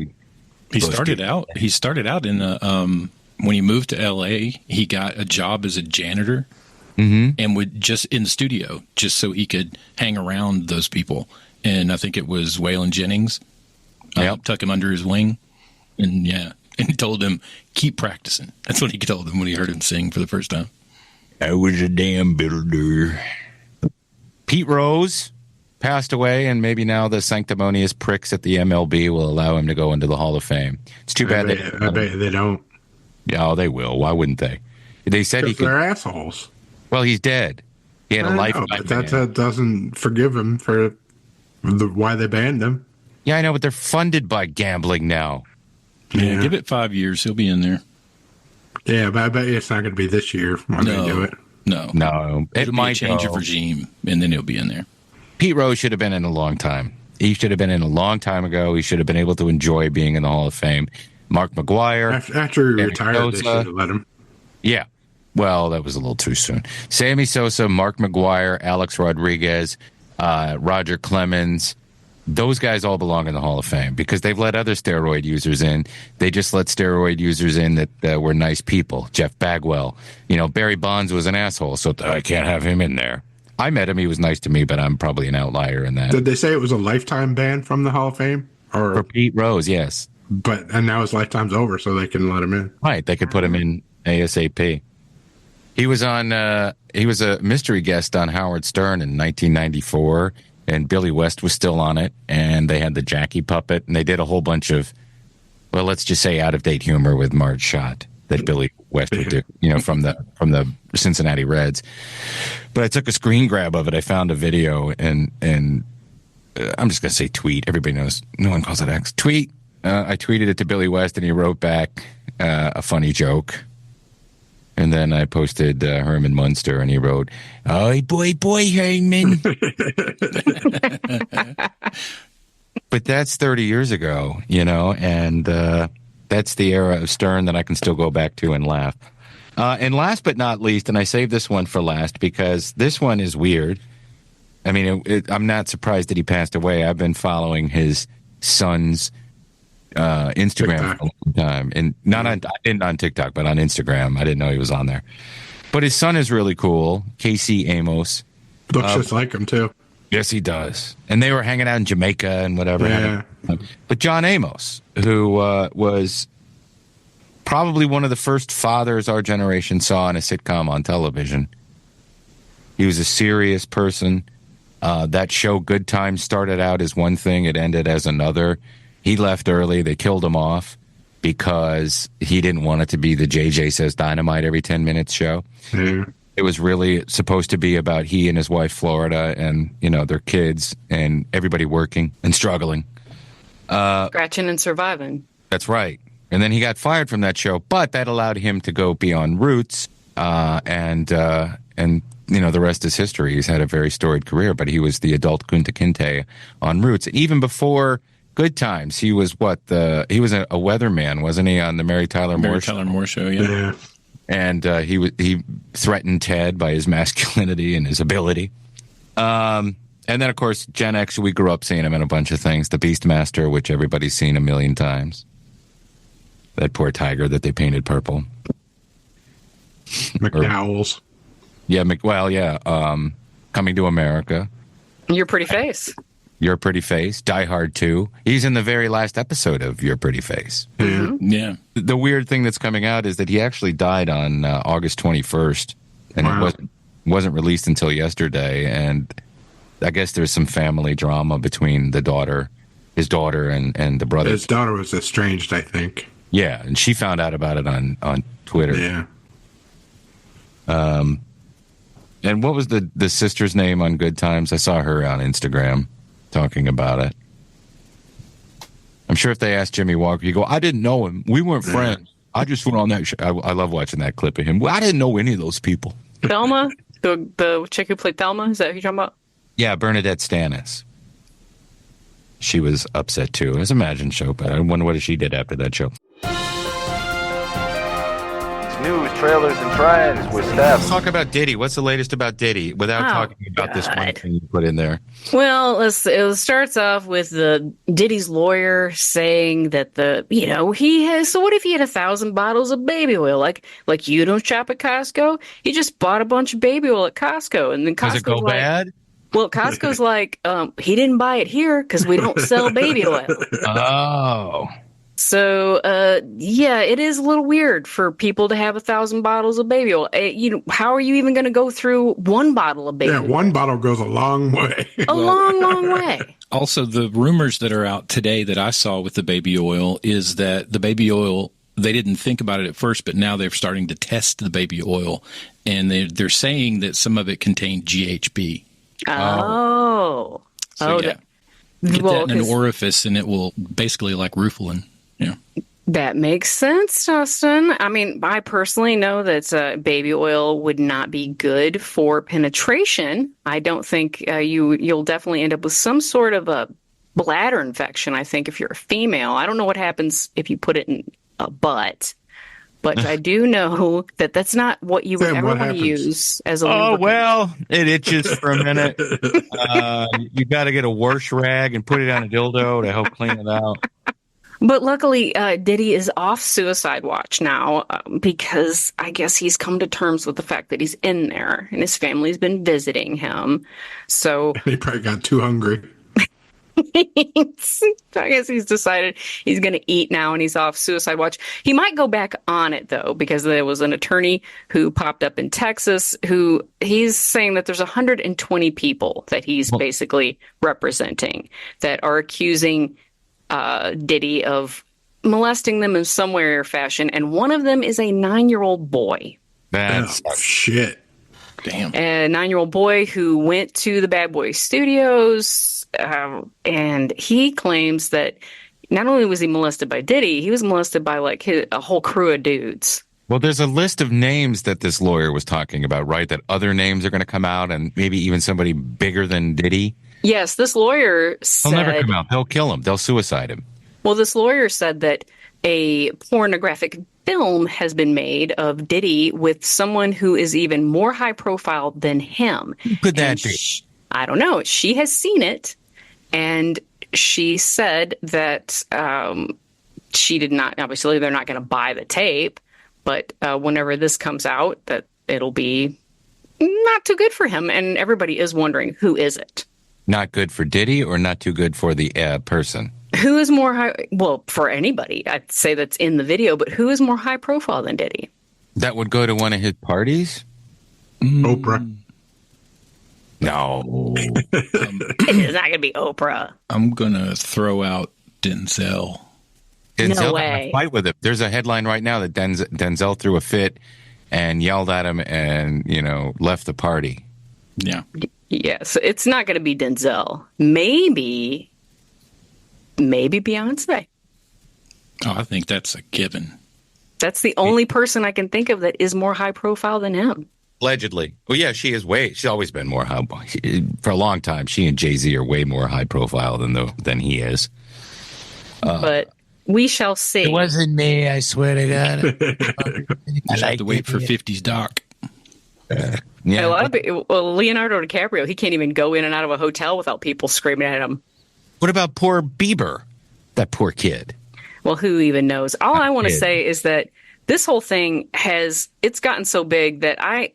He started out in when he moved to L.A., he got a job as a janitor and would just in the studio just so he could hang around those people. And I think it was Waylon Jennings. Tuck him under his wing. And and he told him, keep practicing. That's what he told him when he heard him sing for the first time. I was a damn builder. Pete Rose passed away, and maybe now the sanctimonious pricks at the MLB will allow him to go into the Hall of Fame. It's too bad I bet they don't. Yeah, they will. Why wouldn't they? They said he could. They're assholes. Well, he's dead. He had a lifetime. But that doesn't forgive him for why they banned him. Yeah, I know, but they're funded by gambling now. Yeah, give it 5 years. He'll be in there. Yeah, but I bet you it's not going to be this year when they do it. No. It might be a change of regime, and then he'll be in there. Pete Rose should have been in a long time. He should have been in a long time ago. He should have been able to enjoy being in the Hall of Fame. Mark McGuire. After he retired, they should have let him. Yeah. Well, that was a little too soon. Sammy Sosa, Mark McGuire, Alex Rodriguez, Roger Clemens. Those guys all belong in the Hall of Fame because they've let other steroid users in. They just let steroid users in that were nice people. Jeff Bagwell. Barry Bonds was an asshole, so I can't have him in there. I met him. He was nice to me, but I'm probably an outlier in that. Did they say it was a lifetime ban from the Hall of Fame? Or for Pete Rose, yes. And now his lifetime's over, so they can let him in. Right. They could put him in ASAP. He was he was a mystery guest on Howard Stern in 1994. And Billy West was still on it, and they had the Jackie puppet, and they did a whole bunch of, well, let's just say out-of-date humor with Marge Schott that Billy West would do, from the Cincinnati Reds. But I took a screen grab of it. I found a video, and I'm just going to say tweet. Everybody knows. No one calls it X. Tweet. I tweeted it to Billy West, and he wrote back a funny joke. And then I posted Herman Munster, and he wrote, "Oh boy, Herman." But that's 30 years ago, and that's the era of Stern that I can still go back to and laugh. And last but not least, and I saved this one for last because this one is weird. I mean, I'm not surprised that he passed away. I've been following his son's Instagram for a long time, and I didn't on TikTok, but on Instagram. I didn't know he was on there. But his son is really cool, Casey Amos. Looks just like him too. Yes, he does. And they were hanging out in Jamaica and whatever. Yeah. But John Amos, who was probably one of the first fathers our generation saw in a sitcom on television. He was a serious person. That show, Good Times, started out as one thing. It ended as another. He left early. They killed him off because he didn't want it to be the JJ Says Dynamite every 10 minutes show. Yeah. It was really supposed to be about he and his wife, Florida, and, their kids and everybody working and struggling. Scratching and surviving. That's right. And then he got fired from that show, but that allowed him to go be on Roots, and the rest is history. He's had a very storied career, but he was the adult Kunta Kinte on Roots. Even before Good Times, he was he was a weatherman, wasn't he, on the Mary Tyler Moore Show? Tyler Moore Show, yeah. And he threatened Ted by his masculinity and his ability. And then, of course, Gen X, we grew up seeing him in a bunch of things. The Beastmaster, which everybody's seen a million times. That poor tiger that they painted purple. McDowell's. Coming to America. Your Pretty Face. Your Pretty Face. Die Hard 2. He's in the very last episode of Your Pretty Face. Mm-hmm. Yeah. The weird thing that's coming out is that he actually died on August 21st. And it wasn't released until yesterday. And I guess there's some family drama between his daughter, and the brother. His daughter was estranged, I think. Yeah, and she found out about it on Twitter. Yeah. And what was the sister's name on Good Times? I saw her on Instagram talking about it. I'm sure if they asked Jimmy Walker, he'd go, "I didn't know him. We weren't friends. I just went on that show." I love watching that clip of him. Well, I didn't know any of those people. Velma? The chick who played Thelma? Is that who you're talking about? Yeah, Bernadette Stannis. She was upset too. It was a Imagine show, but I wonder what she did after that show. News, trailers, and trends with Steph. Let's talk about Diddy. What's the latest about Diddy without talking about this one thing you put in there? Well, it starts off with the Diddy's lawyer saying that he has. So what if he had 1,000 bottles of baby oil? Like you don't shop at Costco. He just bought a bunch of baby oil at Costco, and then Costco's Does it go bad? Well, Costco's like, he didn't buy it here because we don't sell baby oil. Oh. So, it is a little weird for people to have 1,000 bottles of baby oil. How are you even going to go through one bottle of baby oil? Yeah, one bottle goes a long way. Long way. Also, the rumors that are out today that I saw with the baby oil is that the baby oil, they didn't think about it at first, but now they're starting to test the baby oil, and they're saying that some of it contained GHB. Oh. Get that in an orifice, and it will basically like Rufalin. Yeah. That makes sense, Dustin. I mean, I personally know that baby oil would not be good for penetration. I don't think you'll definitely end up with some sort of a bladder infection, I think, if you're a female. I don't know what happens if you put it in a butt, but I do know that that's not what you would ever want to use as a lubricant. Oh, well, it itches for a minute. You got to get a wash rag and put it on a dildo to help clean it out. But luckily, Diddy is off suicide watch now because I guess he's come to terms with the fact that he's in there and his family's been visiting him. So he probably got too hungry. I guess he's decided he's going to eat now and he's off suicide watch. He might go back on it, though, because there was an attorney who popped up in Texas who he's saying that there's 120 people that he's basically representing that are accusing Diddy of molesting them in some way or fashion, and one of them is a 9-year-old boy. That's shit. Damn. A 9-year-old boy who went to the Bad Boy Studios, and he claims that not only was he molested by Diddy, he was molested by a whole crew of dudes. Well, there's a list of names that this lawyer was talking about, right? That other names are going to come out, and maybe even somebody bigger than Diddy. Yes, this lawyer said... He'll never come out. They'll kill him. They'll suicide him. Well, this lawyer said that a pornographic film has been made of Diddy with someone who is even more high profile than him. Who could that be? I don't know. She has seen it, and she said that she did not... Obviously, they're not going to buy the tape, but whenever this comes out, that it'll be not too good for him, and everybody is wondering, who is it? Not good for Diddy or not too good for the person? Who is more high? Well, for anybody, I'd say that's in the video, but who is more high profile than Diddy? That would go to one of his parties? Oprah. No. It's not going to be Oprah. I'm going to throw out Denzel. Denzel way. had a fight with him. There's a headline right now that Denzel threw a fit and yelled at him and, left the party. Yeah. Yes, it's not going to be Denzel. Maybe Beyonce. Oh, I think that's a given. That's the only person I can think of that is more high profile than him. Allegedly. Well, yeah, she's always been more high. For a long time, she and Jay-Z are way more high profile than he is. But we shall see. It wasn't me, I swear to God. I have to wait for 50's Doc. Yeah. A lot of people, Leonardo DiCaprio, he can't even go in and out of a hotel without people screaming at him. What about poor Bieber? That poor kid. Well, who even knows? All I want to say is that this whole thing it's gotten so big that I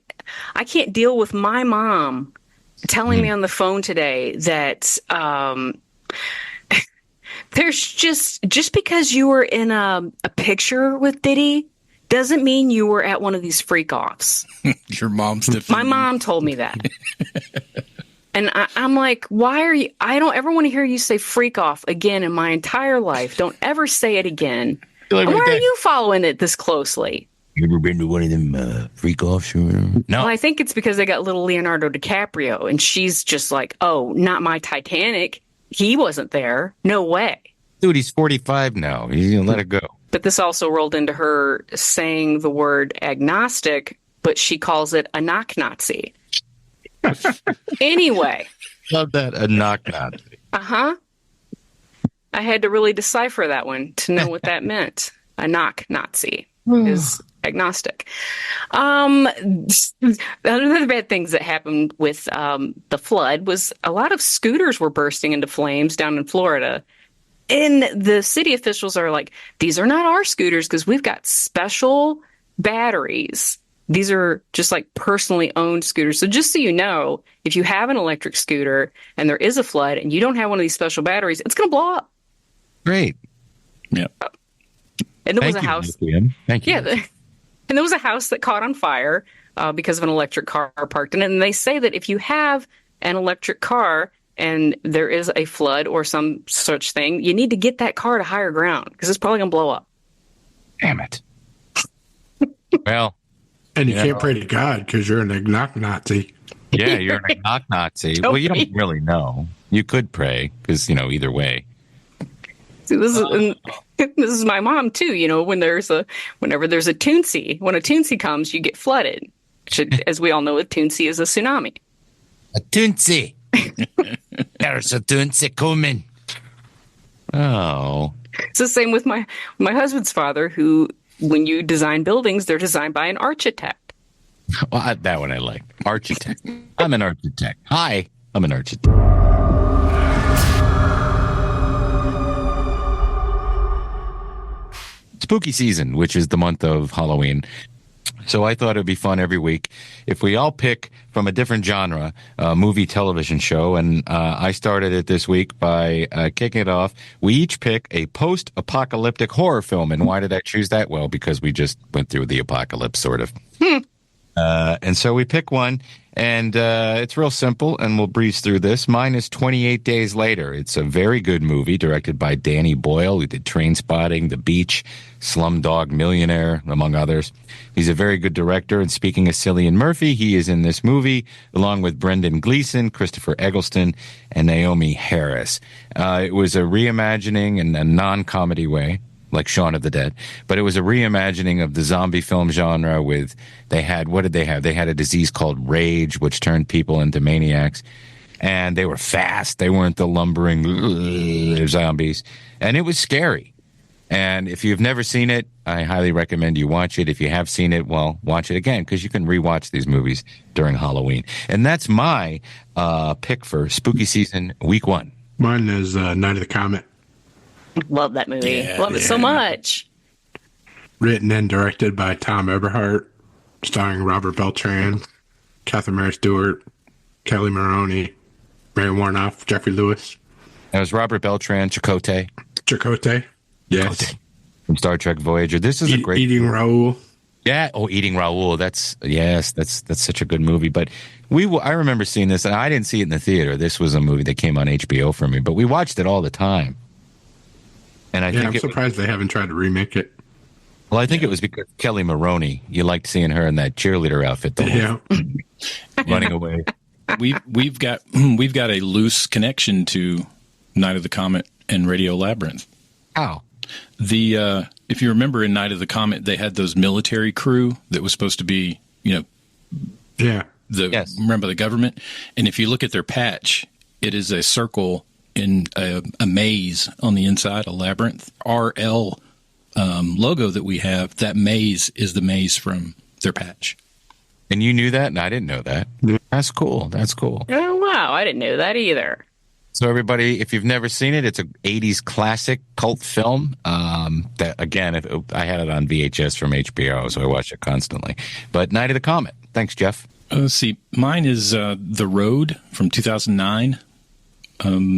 can't deal with my mom telling me on the phone today that there's just because you were in a picture with Diddy doesn't mean you were at one of these freak offs. Your mom's defending. My mom told me that. And I'm like, why are you? I don't ever want to hear you say freak off again in my entire life. Don't ever say it again. Why are you following it this closely? You ever been to one of them freak offs? No. Well, I think it's because they got little Leonardo DiCaprio, and she's just like, oh, not my Titanic. He wasn't there. No way. Dude, he's 45 now. He's going to let it go. But this also rolled into her saying the word agnostic, but she calls it a knock Nazi. Anyway. Love that. A knock Nazi. Uh-huh. I had to really decipher that one to know what that meant. A knock Nazi is agnostic. Other bad things that happened with the flood was a lot of scooters were bursting into flames down in Florida. And the city officials are like, these are not our scooters because we've got special batteries. These are just like personally owned scooters. So just so you know, if you have an electric scooter and there is a flood and you don't have one of these special batteries, it's going to blow up. Great. Yeah. And there was a house. Thank you. Yeah. And there was a house that caught on fire because of an electric car parked in it. And they say that if you have an electric car and there is a flood or some such thing, you need to get that car to higher ground because it's probably going to blow up. Damn it. Well. And you can't pray to God because you're an knock Nazi. Yeah, you're a knock Nazi. Well, you don't really know. You could pray because, either way. See, this is my mom too. Whenever there's a Toonsy, when a Toonsy comes, you get flooded. As we all know, a Toonsy is a tsunami. A Toonsy. There's a Toonsy coming. Oh. It's the same with my husband's father, who, when you design buildings, they're designed by an architect. Well, that one I like. Architect. I'm an architect. Hi, I'm an architect. Spooky season, which is the month of Halloween. So I thought it'd be fun every week if we all pick from a different genre, movie, television show. And I started it this week by kicking it off. We each pick a post-apocalyptic horror film. And why did I choose that? Well, because we just went through the apocalypse, sort of. And so we pick one, and it's real simple, and we'll breeze through this. Mine is 28 Days Later. It's a very good movie directed by Danny Boyle, who did Trainspotting, The Beach, Slumdog Millionaire, among others. He's a very good director, and speaking of Cillian Murphy, he is in this movie, along with Brendan Gleeson, Christopher Eggleston, and Naomi Harris. It was a reimagining in a non-comedy way, like Shaun of the Dead, but it was a reimagining of the zombie film genre what did they have? They had a disease called rage, which turned people into maniacs, and they were fast. They weren't the lumbering zombies, and it was scary. And if you've never seen it, I highly recommend you watch it. If you have seen it, well, watch it again, because you can rewatch these movies during Halloween. And that's my pick for spooky season, week 1. Mine is Night of the Comet. Love that movie. Love it so much. Written and directed by Tom Eberhardt, starring Robert Beltran, Catherine Mary Stewart, Kelly Maroney, Mary Warnoff, Jeffrey Lewis. That was Robert Beltran, Chakotay. Yes. From Star Trek Voyager. This is a great Eating Raoul. Yeah. Oh, Eating Raoul. That's such a good movie. But I remember seeing this, and I didn't see it in the theater. This was a movie that came on HBO for me, but we watched it all the time. And I'm surprised they haven't tried to remake it. Well, I think it was because Kelly Maroney. You liked seeing her in that cheerleader outfit, running away. We've got a loose connection to Night of the Comet and Radio Labyrinth. How? If you remember in Night of the Comet, they had those military crew that was supposed to be, remember the government. And if you look at their patch, it is a circle in a maze on the inside, a labyrinth. RL logo that we have, that maze is the maze from their patch. And you knew that, and I didn't know that. That's cool. Oh, wow. I didn't know that either. So everybody, if you've never seen it, it's an 80s classic cult film. That again, I had it on VHS from HBO, so I watched it constantly. But Night of the Comet. Thanks, Jeff. Let's see. Mine is The Road from 2009.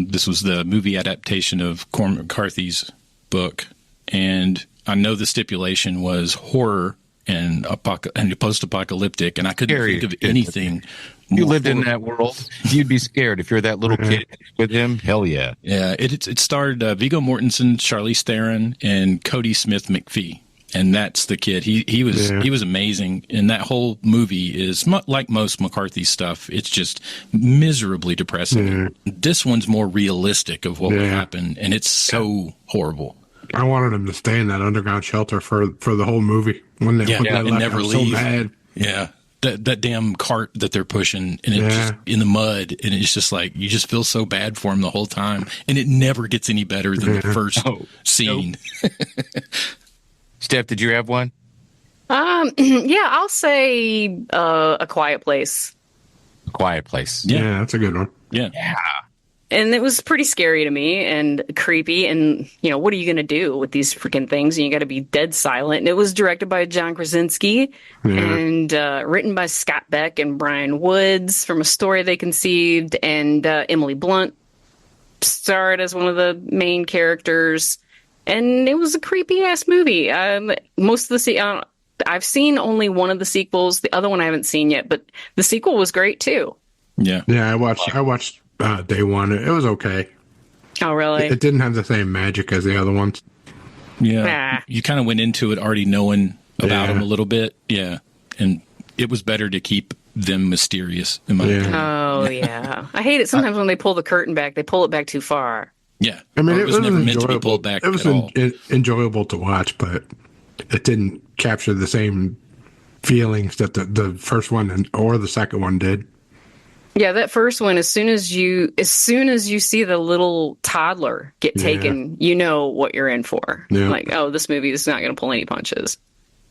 This was the movie adaptation of Cormac McCarthy's book, and I know the stipulation was horror and post-apocalyptic, and I couldn't think of anything. You lived in that world, you'd be scared if you're that little kid with him. Hell yeah! Yeah, it starred Viggo Mortensen, Charlize Theron, and Cody Smith McPhee, and that's the kid. He was amazing, and that whole movie is like most McCarthy stuff. It's just miserably depressing. This one's more realistic of what would happen, and it's so horrible. I wanted him to stay in that underground shelter for the whole movie. When they left, never I was leave. so mad. Yeah. that damn cart that they're pushing, and it's just in the mud, and it's just like you just feel so bad for him the whole time, and it never gets any better than the first scene. Steph, did you have one? Yeah, I'll say A Quiet Place. A Quiet Place. Yeah, that's a good one. Yeah. And it was pretty scary to me and creepy. And, what are you going to do with these freaking things? And you got to be dead silent. And it was directed by John Krasinski and written by Scott Beck and Brian Woods from a story they conceived. And Emily Blunt starred as one of the main characters. And it was a creepy ass movie. Most of the I've seen only one of the sequels. The other one I haven't seen yet, but the sequel was great too. Yeah. Yeah, I watched day one. It was okay. Oh, really? It didn't have the same magic as the other ones. Yeah. You kind of went into it already knowing about them a little bit. Yeah. And it was better to keep them mysterious, in my opinion. Oh, yeah. I hate it sometimes when they pull the curtain back. They pull it back too far. Yeah. I mean, it was never meant to be pulled back. It was enjoyable to watch, but it didn't capture the same feelings that the first one or the second one did. Yeah, that first one, as soon as you see the little toddler get taken, you know what you're in for. Yeah. Like, oh, this movie is not going to pull any punches.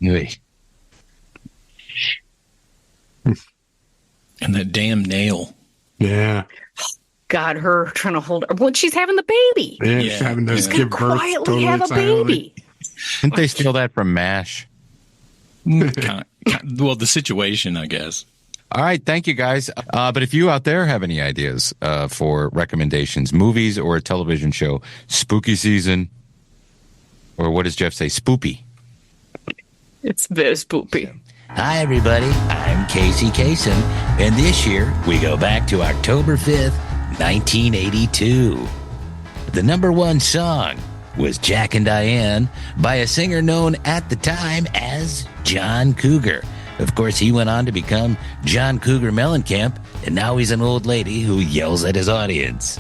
And that damn nail. Yeah. God, her trying to hold her. Well, she's having the baby. Yeah, she's having to give birth. Quietly totally have a silently. baby. Didn't they steal that from MASH? Well, the situation, I guess. All right, thank you guys. But if you out there have any ideas for recommendations, movies or a television show, spooky season, or what does Jeff say, spoopy? It's very spoopy. Hi, everybody. I'm Casey Kasem, and this year we go back to October 5th, 1982. The number one song was Jack and Diane by a singer known at the time as John Cougar. Of course, he went on to become John Cougar Mellencamp, and now he's an old lady who yells at his audience.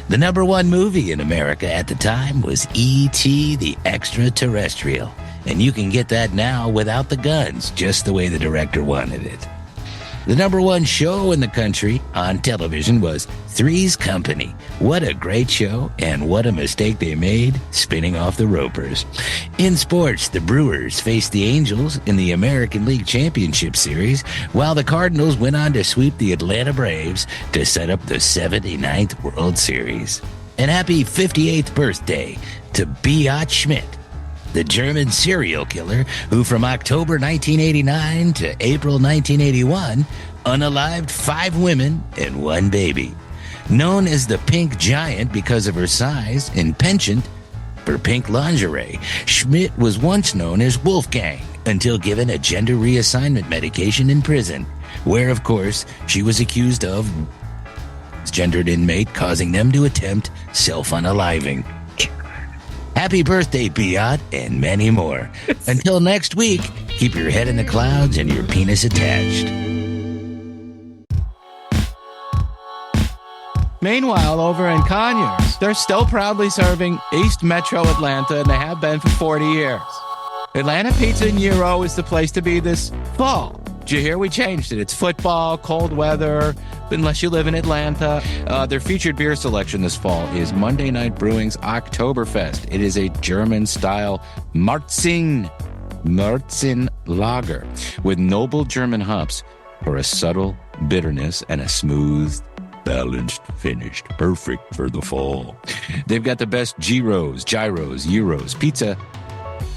The number one movie in America at the time was E.T. the Extraterrestrial, and you can get that now without the guns, just the way the director wanted it. The number one show in the country on television was Three's Company. What a great show, and what a mistake they made spinning off the Ropers. In sports, the Brewers faced the Angels in the American League Championship Series, while the Cardinals went on to sweep the Atlanta Braves to set up the 79th World Series. And happy 58th birthday to Beat Schmidt, the German serial killer who from October 1989 to April 1981 unalived 5 women and 1 baby. Known as the Pink Giant because of her size and penchant for pink lingerie, Schmidt was once known as Wolfgang until given a gender reassignment medication in prison, where, of course, she was accused of gendered inmate causing them to attempt self-unaliving. Happy birthday, Beat, and many more. Until next week, keep your head in the clouds and your penis attached. Meanwhile, over in Conyers, they're still proudly serving East Metro Atlanta, and they have been for 40 years. Atlanta Pizza and Euro is the place to be this fall. Did you hear we changed it? It's football, cold weather, unless you live in Atlanta. Their featured beer selection this fall is Monday Night Brewing's Oktoberfest. It is a German-style Marzen lager with noble German hops for a subtle bitterness and a smooth, balanced finish. Perfect for the fall. They've got the best gyros, euros, pizza,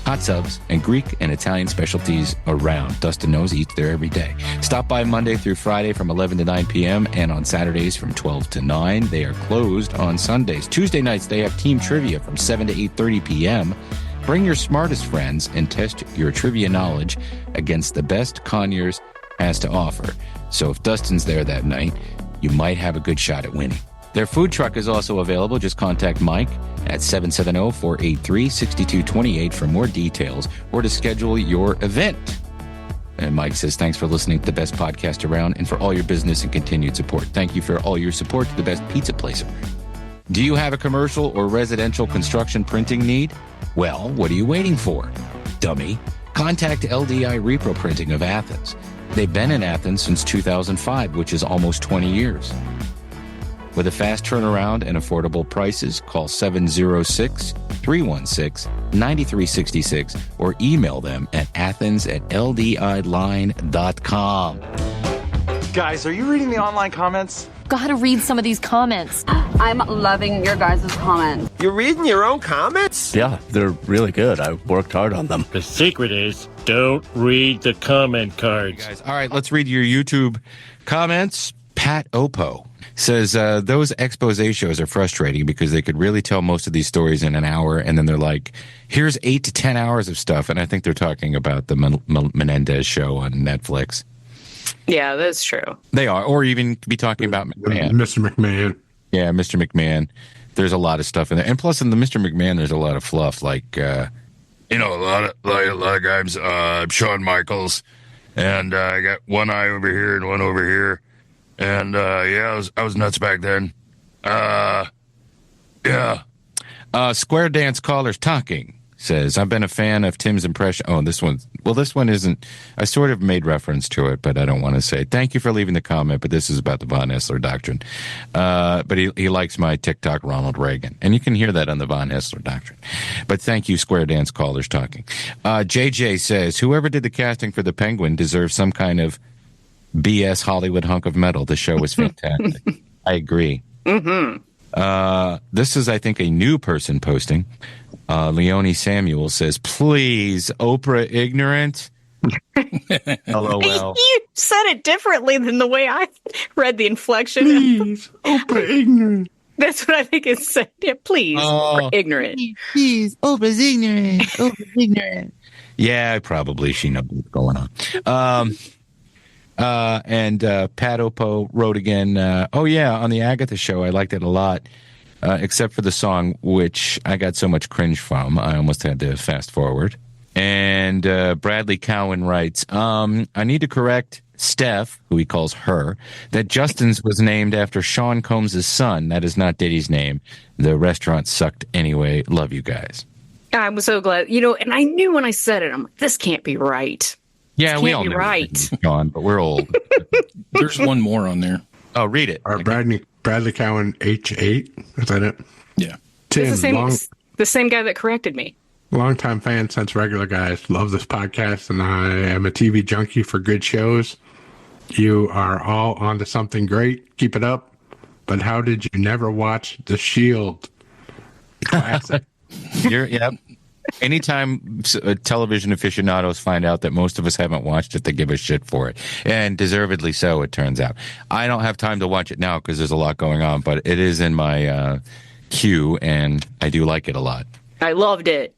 hot subs, and Greek and Italian specialties around. Dustin knows he eats there every day. Stop by Monday through Friday from 11 to 9 p.m. and on Saturdays from 12 to 9. They are closed on Sundays. Tuesday nights, they have team trivia from 7 to 8:30 p.m. Bring your smartest friends and test your trivia knowledge against the best Conyers has to offer. So if Dustin's there that night, you might have a good shot at winning. Their food truck is also available. Just contact Mike at 770-483-6228 for more details or to schedule your event. And Mike says, thanks for listening to the best podcast around and for all your business and continued support. Thank you for all your support to the best pizza place around. Do you have a commercial or residential construction printing need? Well, what are you waiting for, dummy? contact LDI Repro Printing of Athens. They've been in Athens since 2005, which is almost 20 years. With a fast turnaround and affordable prices, call 706-316-9366 or email them at athens@ldiline.com. Guys, are you reading the online comments? Gotta read some of these comments. I'm loving your guys' comments. You're reading your own comments? Yeah, they're really good. I worked hard on them. The secret is don't read the comment cards. Guys, all right, let's read your YouTube comments. Pat Opo says those expose shows are frustrating because they could really tell most of these stories in an hour, and then they're like, here's 8 to 10 hours of stuff. And I think they're talking about the Menendez show on Netflix. Yeah, that's true. They are, or even be talking about McMahon. Mr. McMahon. Yeah, Mr. McMahon. There's a lot of stuff in there, and plus in the Mr. McMahon, there's a lot of fluff. Like, a lot of guys. Shawn Michaels, and I got one eye over here and one over here, and I was nuts back then. Square Dance Callers Talking says, I've been a fan of Tim's impression. Oh, this one isn't. I sort of made reference to it, but I don't want to say. Thank you for leaving the comment, but this is about the Von Hessler doctrine. But he likes my TikTok Ronald Reagan, and you can hear that on the Von Hessler doctrine. But thank you, Square Dance Callers Talking. JJ says, whoever did the casting for the Penguin deserves some kind of BS Hollywood hunk of metal. The show was fantastic. I agree. Mm-hmm. This is, I think, a new person posting. Leonie Samuel says, please, Oprah ignorant. LOL. You said it differently than the way I read the inflection. Please, Oprah ignorant. That's what I think it said. Yeah, please, Oprah ignorant. Please, Oprah's ignorant. Oprah's ignorant. Yeah, probably she knows what's going on. And Pat Opo wrote again, oh yeah, on the Agatha show, I liked it a lot. Except for the song, which I got so much cringe from, I almost had to fast forward. And Bradley Cowan writes, I need to correct Steph, who he calls her, that Justin's was named after Sean Combs' son. That is not Diddy's name. The restaurant sucked anyway. Love you guys. I was so glad. And I knew when I said it, I'm like, this can't be right. Yeah, this we can't all be know right. John, but we're old. There's one more on there. Oh, read it. Bradley Cowan H8. Is that it? Yeah. Tim, the same guy that corrected me. Longtime fan since regular guys. Love this podcast, and I am a TV junkie for good shows. You are all onto something great. Keep it up. But how did you never watch The Shield? Classic. Yep. Anytime television aficionados find out that most of us haven't watched it, they give us shit for it. And deservedly so, it turns out. I don't have time to watch it now because there's a lot going on, but it is in my queue, and I do like it a lot. I loved it.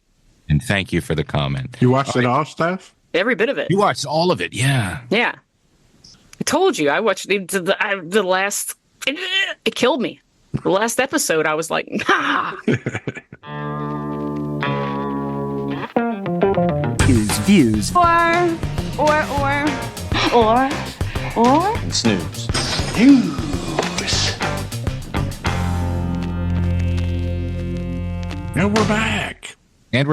And thank you for the comment. You watched it all, Steph? Every bit of it. You watched all of it, yeah. Yeah. I told you. I watched the last... It killed me. The last episode, I was like, ha! Views. Or. And Snooze. And we're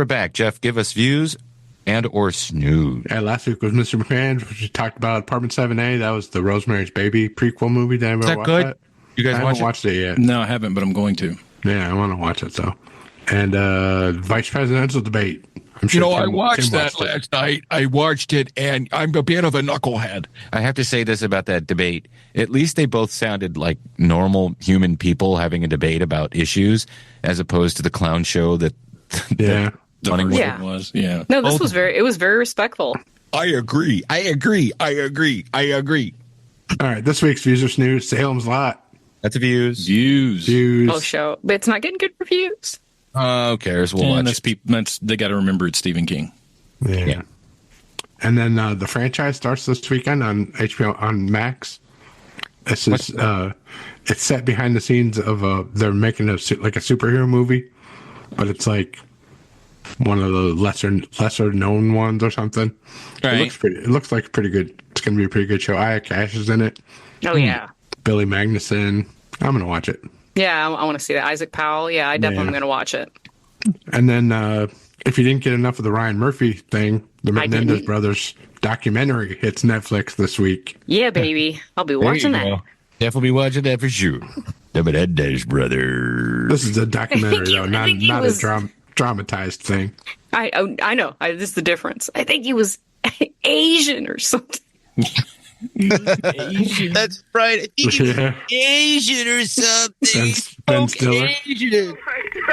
back. Jeff, give us views and or snooze. Yeah, last week was Mr. McMahon, which we talked about Apartment 7A. That was the Rosemary's Baby prequel movie. Did anybody watch good? that? You guys I haven't watched it yet. No, I haven't, but I'm going to. Yeah, I want to watch it, though. And vice presidential debate. I'm sure I watched that last night. I watched it, and I'm a bit of a knucklehead. I have to say this about that debate. At least they both sounded like normal human people having a debate about issues, as opposed to the clown show that running Yeah. was. Yeah. No, this was it was very respectful. I agree. All right, this week's Views or Snooze, Salem's Lot. That's a views. Oh, show. But it's not getting good reviews. Who cares? We'll watch it. They got to remember it's Stephen King. Yeah. And then the franchise starts this weekend on HBO on Max. This is it's set behind the scenes of they're making a superhero movie, but it's like one of the lesser known ones or something. Right. It looks like pretty good. It's going to be a pretty good show. Aya Cash is in it. Oh yeah. Billy Magnuson. I'm going to watch it. Yeah, I want to see that. Isaac Powell. Yeah, I definitely am going to watch it. And then If you didn't get enough of the Ryan Murphy thing, the Menendez brothers documentary hits Netflix this week. Yeah, baby. I'll be watching that. Definitely watching that for sure. The Menendez brothers. This is a documentary, though, not a dramatized thing. I know. This is the difference. I think he was Asian or something. Asian. That's right. I think he was Asian or something. Ben Stiller. Asian.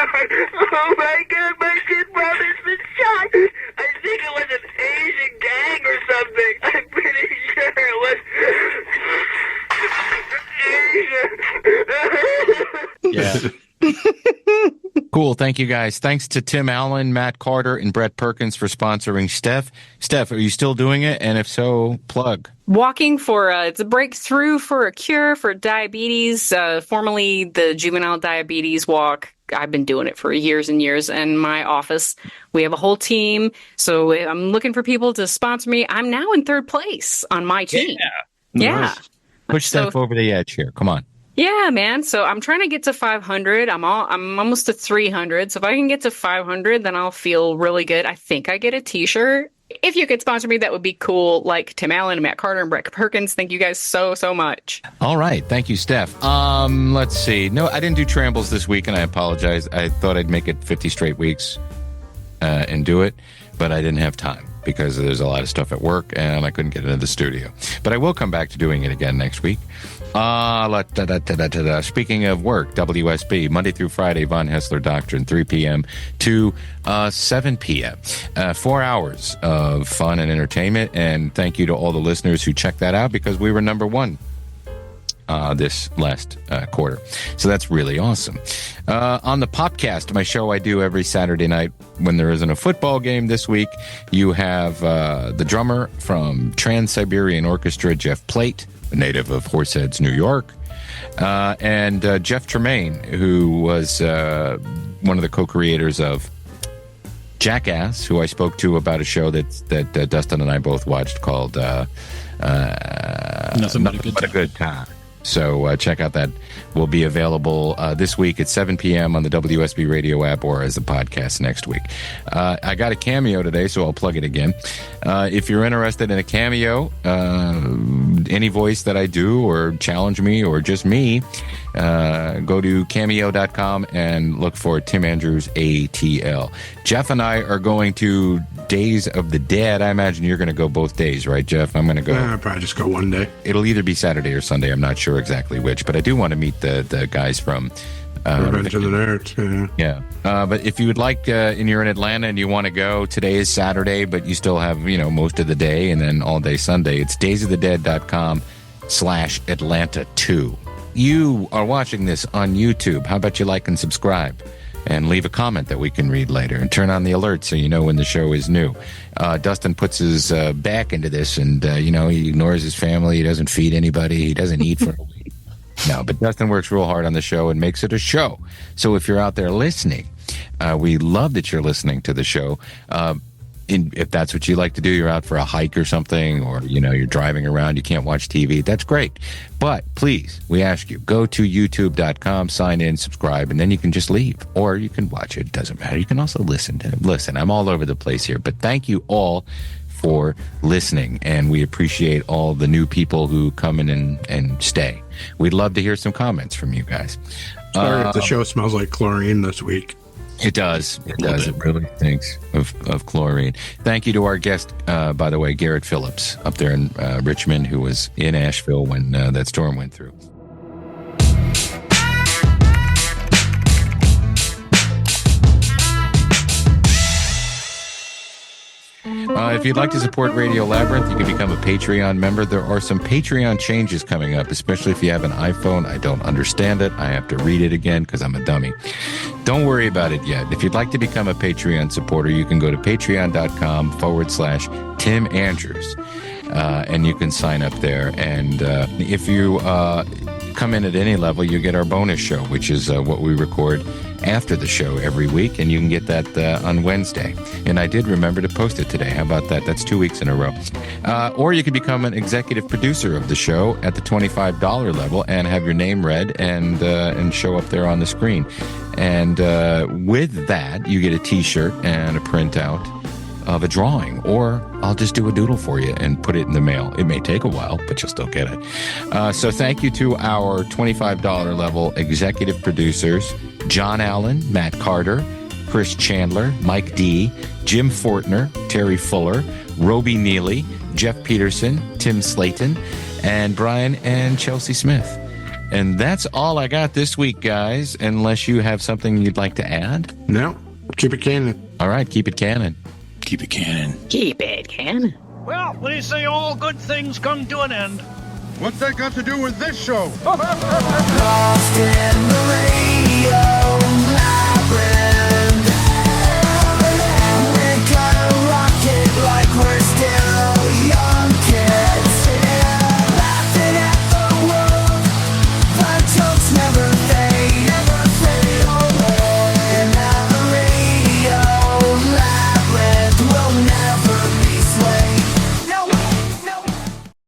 Oh my God, my kid brother's been shot. I think it was an Asian gang or something. I'm pretty sure it was Asian. Yeah. Cool. Thank you, guys. Thanks to Tim Allen, Matt Carter, and Brett Perkins for sponsoring Steph. Steph, are you still doing it? And if so, plug. Walking for it's a breakthrough for a cure for diabetes, formerly the Juvenile Diabetes Walk. I've been doing it for years and years. In my office, we have a whole team. So I'm looking for people to sponsor me. I'm now in third place on my team. Yeah. Nice. Push Steph over the edge here. Come on. Yeah, man. So I'm trying to get to 500. I'm almost to 300. So if I can get to 500, then I'll feel really good. I think I get a t-shirt. If you could sponsor me, that would be cool. Like Tim Allen and Matt Carter and Brett Perkins. Thank you guys so much. All right. Thank you, Steph. Let's see. No, I didn't do Trambles this week, and I apologize. I thought I'd make it 50 straight weeks and do it, but I didn't have time because there's a lot of stuff at work, and I couldn't get into the studio. But I will come back to doing it again next week. Speaking of work, WSB, Monday through Friday, Von Hessler Doctrine, 3 p.m. to 7 p.m. 4 hours of fun and entertainment. And thank you to all the listeners who checked that out because we were number one this last quarter. So that's really awesome. On the Popcast, my show I do every Saturday night when there isn't a football game this week, you have the drummer from Trans-Siberian Orchestra, Jeff Plate, a native of Horseheads, New York, and Jeff Tremaine, who was one of the co-creators of Jackass, who I spoke to about a show that Dustin and I both watched called Nothing But a Good Time. So check out that. Will be available this week at 7 p.m. on the WSB radio app or as a podcast next week. I got a cameo today, so I'll plug it again. If you're interested in a cameo, any voice that I do or challenge me or just me, go to cameo.com and look for Tim Andrews ATL. Jeff and I are going to Days of the Dead. I imagine you're going to go both days, right, Jeff? I'm going to go. I'll probably just go one day. It'll either be Saturday or Sunday. I'm not sure exactly which, but I do want to meet the guys from Revenge of the Nerds. Yeah. But if you would like, and you're in Atlanta and you want to go, today is Saturday, but you still have, most of the day and then all day Sunday. It's daysofthedead.com/Atlanta2. You are watching this on YouTube. How about you like and subscribe and leave a comment that we can read later and turn on the alert so you know when the show is new. Dustin puts his back into this and, he ignores his family. He doesn't feed anybody. He doesn't eat for a week. No, but Dustin works real hard on the show and makes it a show. So if you're out there listening, we love that you're listening to the show. If that's what you like to do, you're out for a hike or something, or, you're driving around, you can't watch TV, that's great. But please, we ask you, go to youtube.com, sign in, subscribe, and then you can just leave. Or you can watch it. It doesn't matter. You can also listen. I'm all over the place here. But thank you all for listening, and we appreciate all the new people who come in and stay. We'd love to hear some comments from you guys. Sorry if the show smells like chlorine this week. It does. It does. It really stinks of chlorine. Thank you to our guest, by the way, Garrett Phillips up there in Richmond, who was in Asheville when that storm went through. If you'd like to support Radio Labyrinth, you can become a Patreon member. There are some Patreon changes coming up, especially if you have an iPhone. I don't understand it. I have to read it again because I'm a dummy. Don't worry about it yet. If you'd like to become a Patreon supporter, you can go to patreon.com/Tim Andrews. And you can sign up there. And if you come in at any level, you get our bonus show, which is what we record after the show every week, and you can get that on Wednesday. And I did remember to post it today. How about that? That's 2 weeks in a row. Or you can become an executive producer of the show at the $25 level and have your name read and show up there on the screen. And with that, you get a T-shirt and a printout of a drawing, or I'll just do a doodle for you and put it in the mail. It may take a while, but you'll still get it. So thank you to our $25 level executive producers, John Allen, Matt Carter, Chris Chandler, Mike D., Jim Fortner, Terry Fuller, Roby Neely, Jeff Peterson, Tim Slayton, and Brian and Chelsea Smith. And that's all I got this week, guys, unless you have something you'd like to add. No, keep it canon. All right, keep it canon. Keep it canon. Keep it canon. Well, they say all good things come to an end. What's that got to do with this show? Lost in the radio.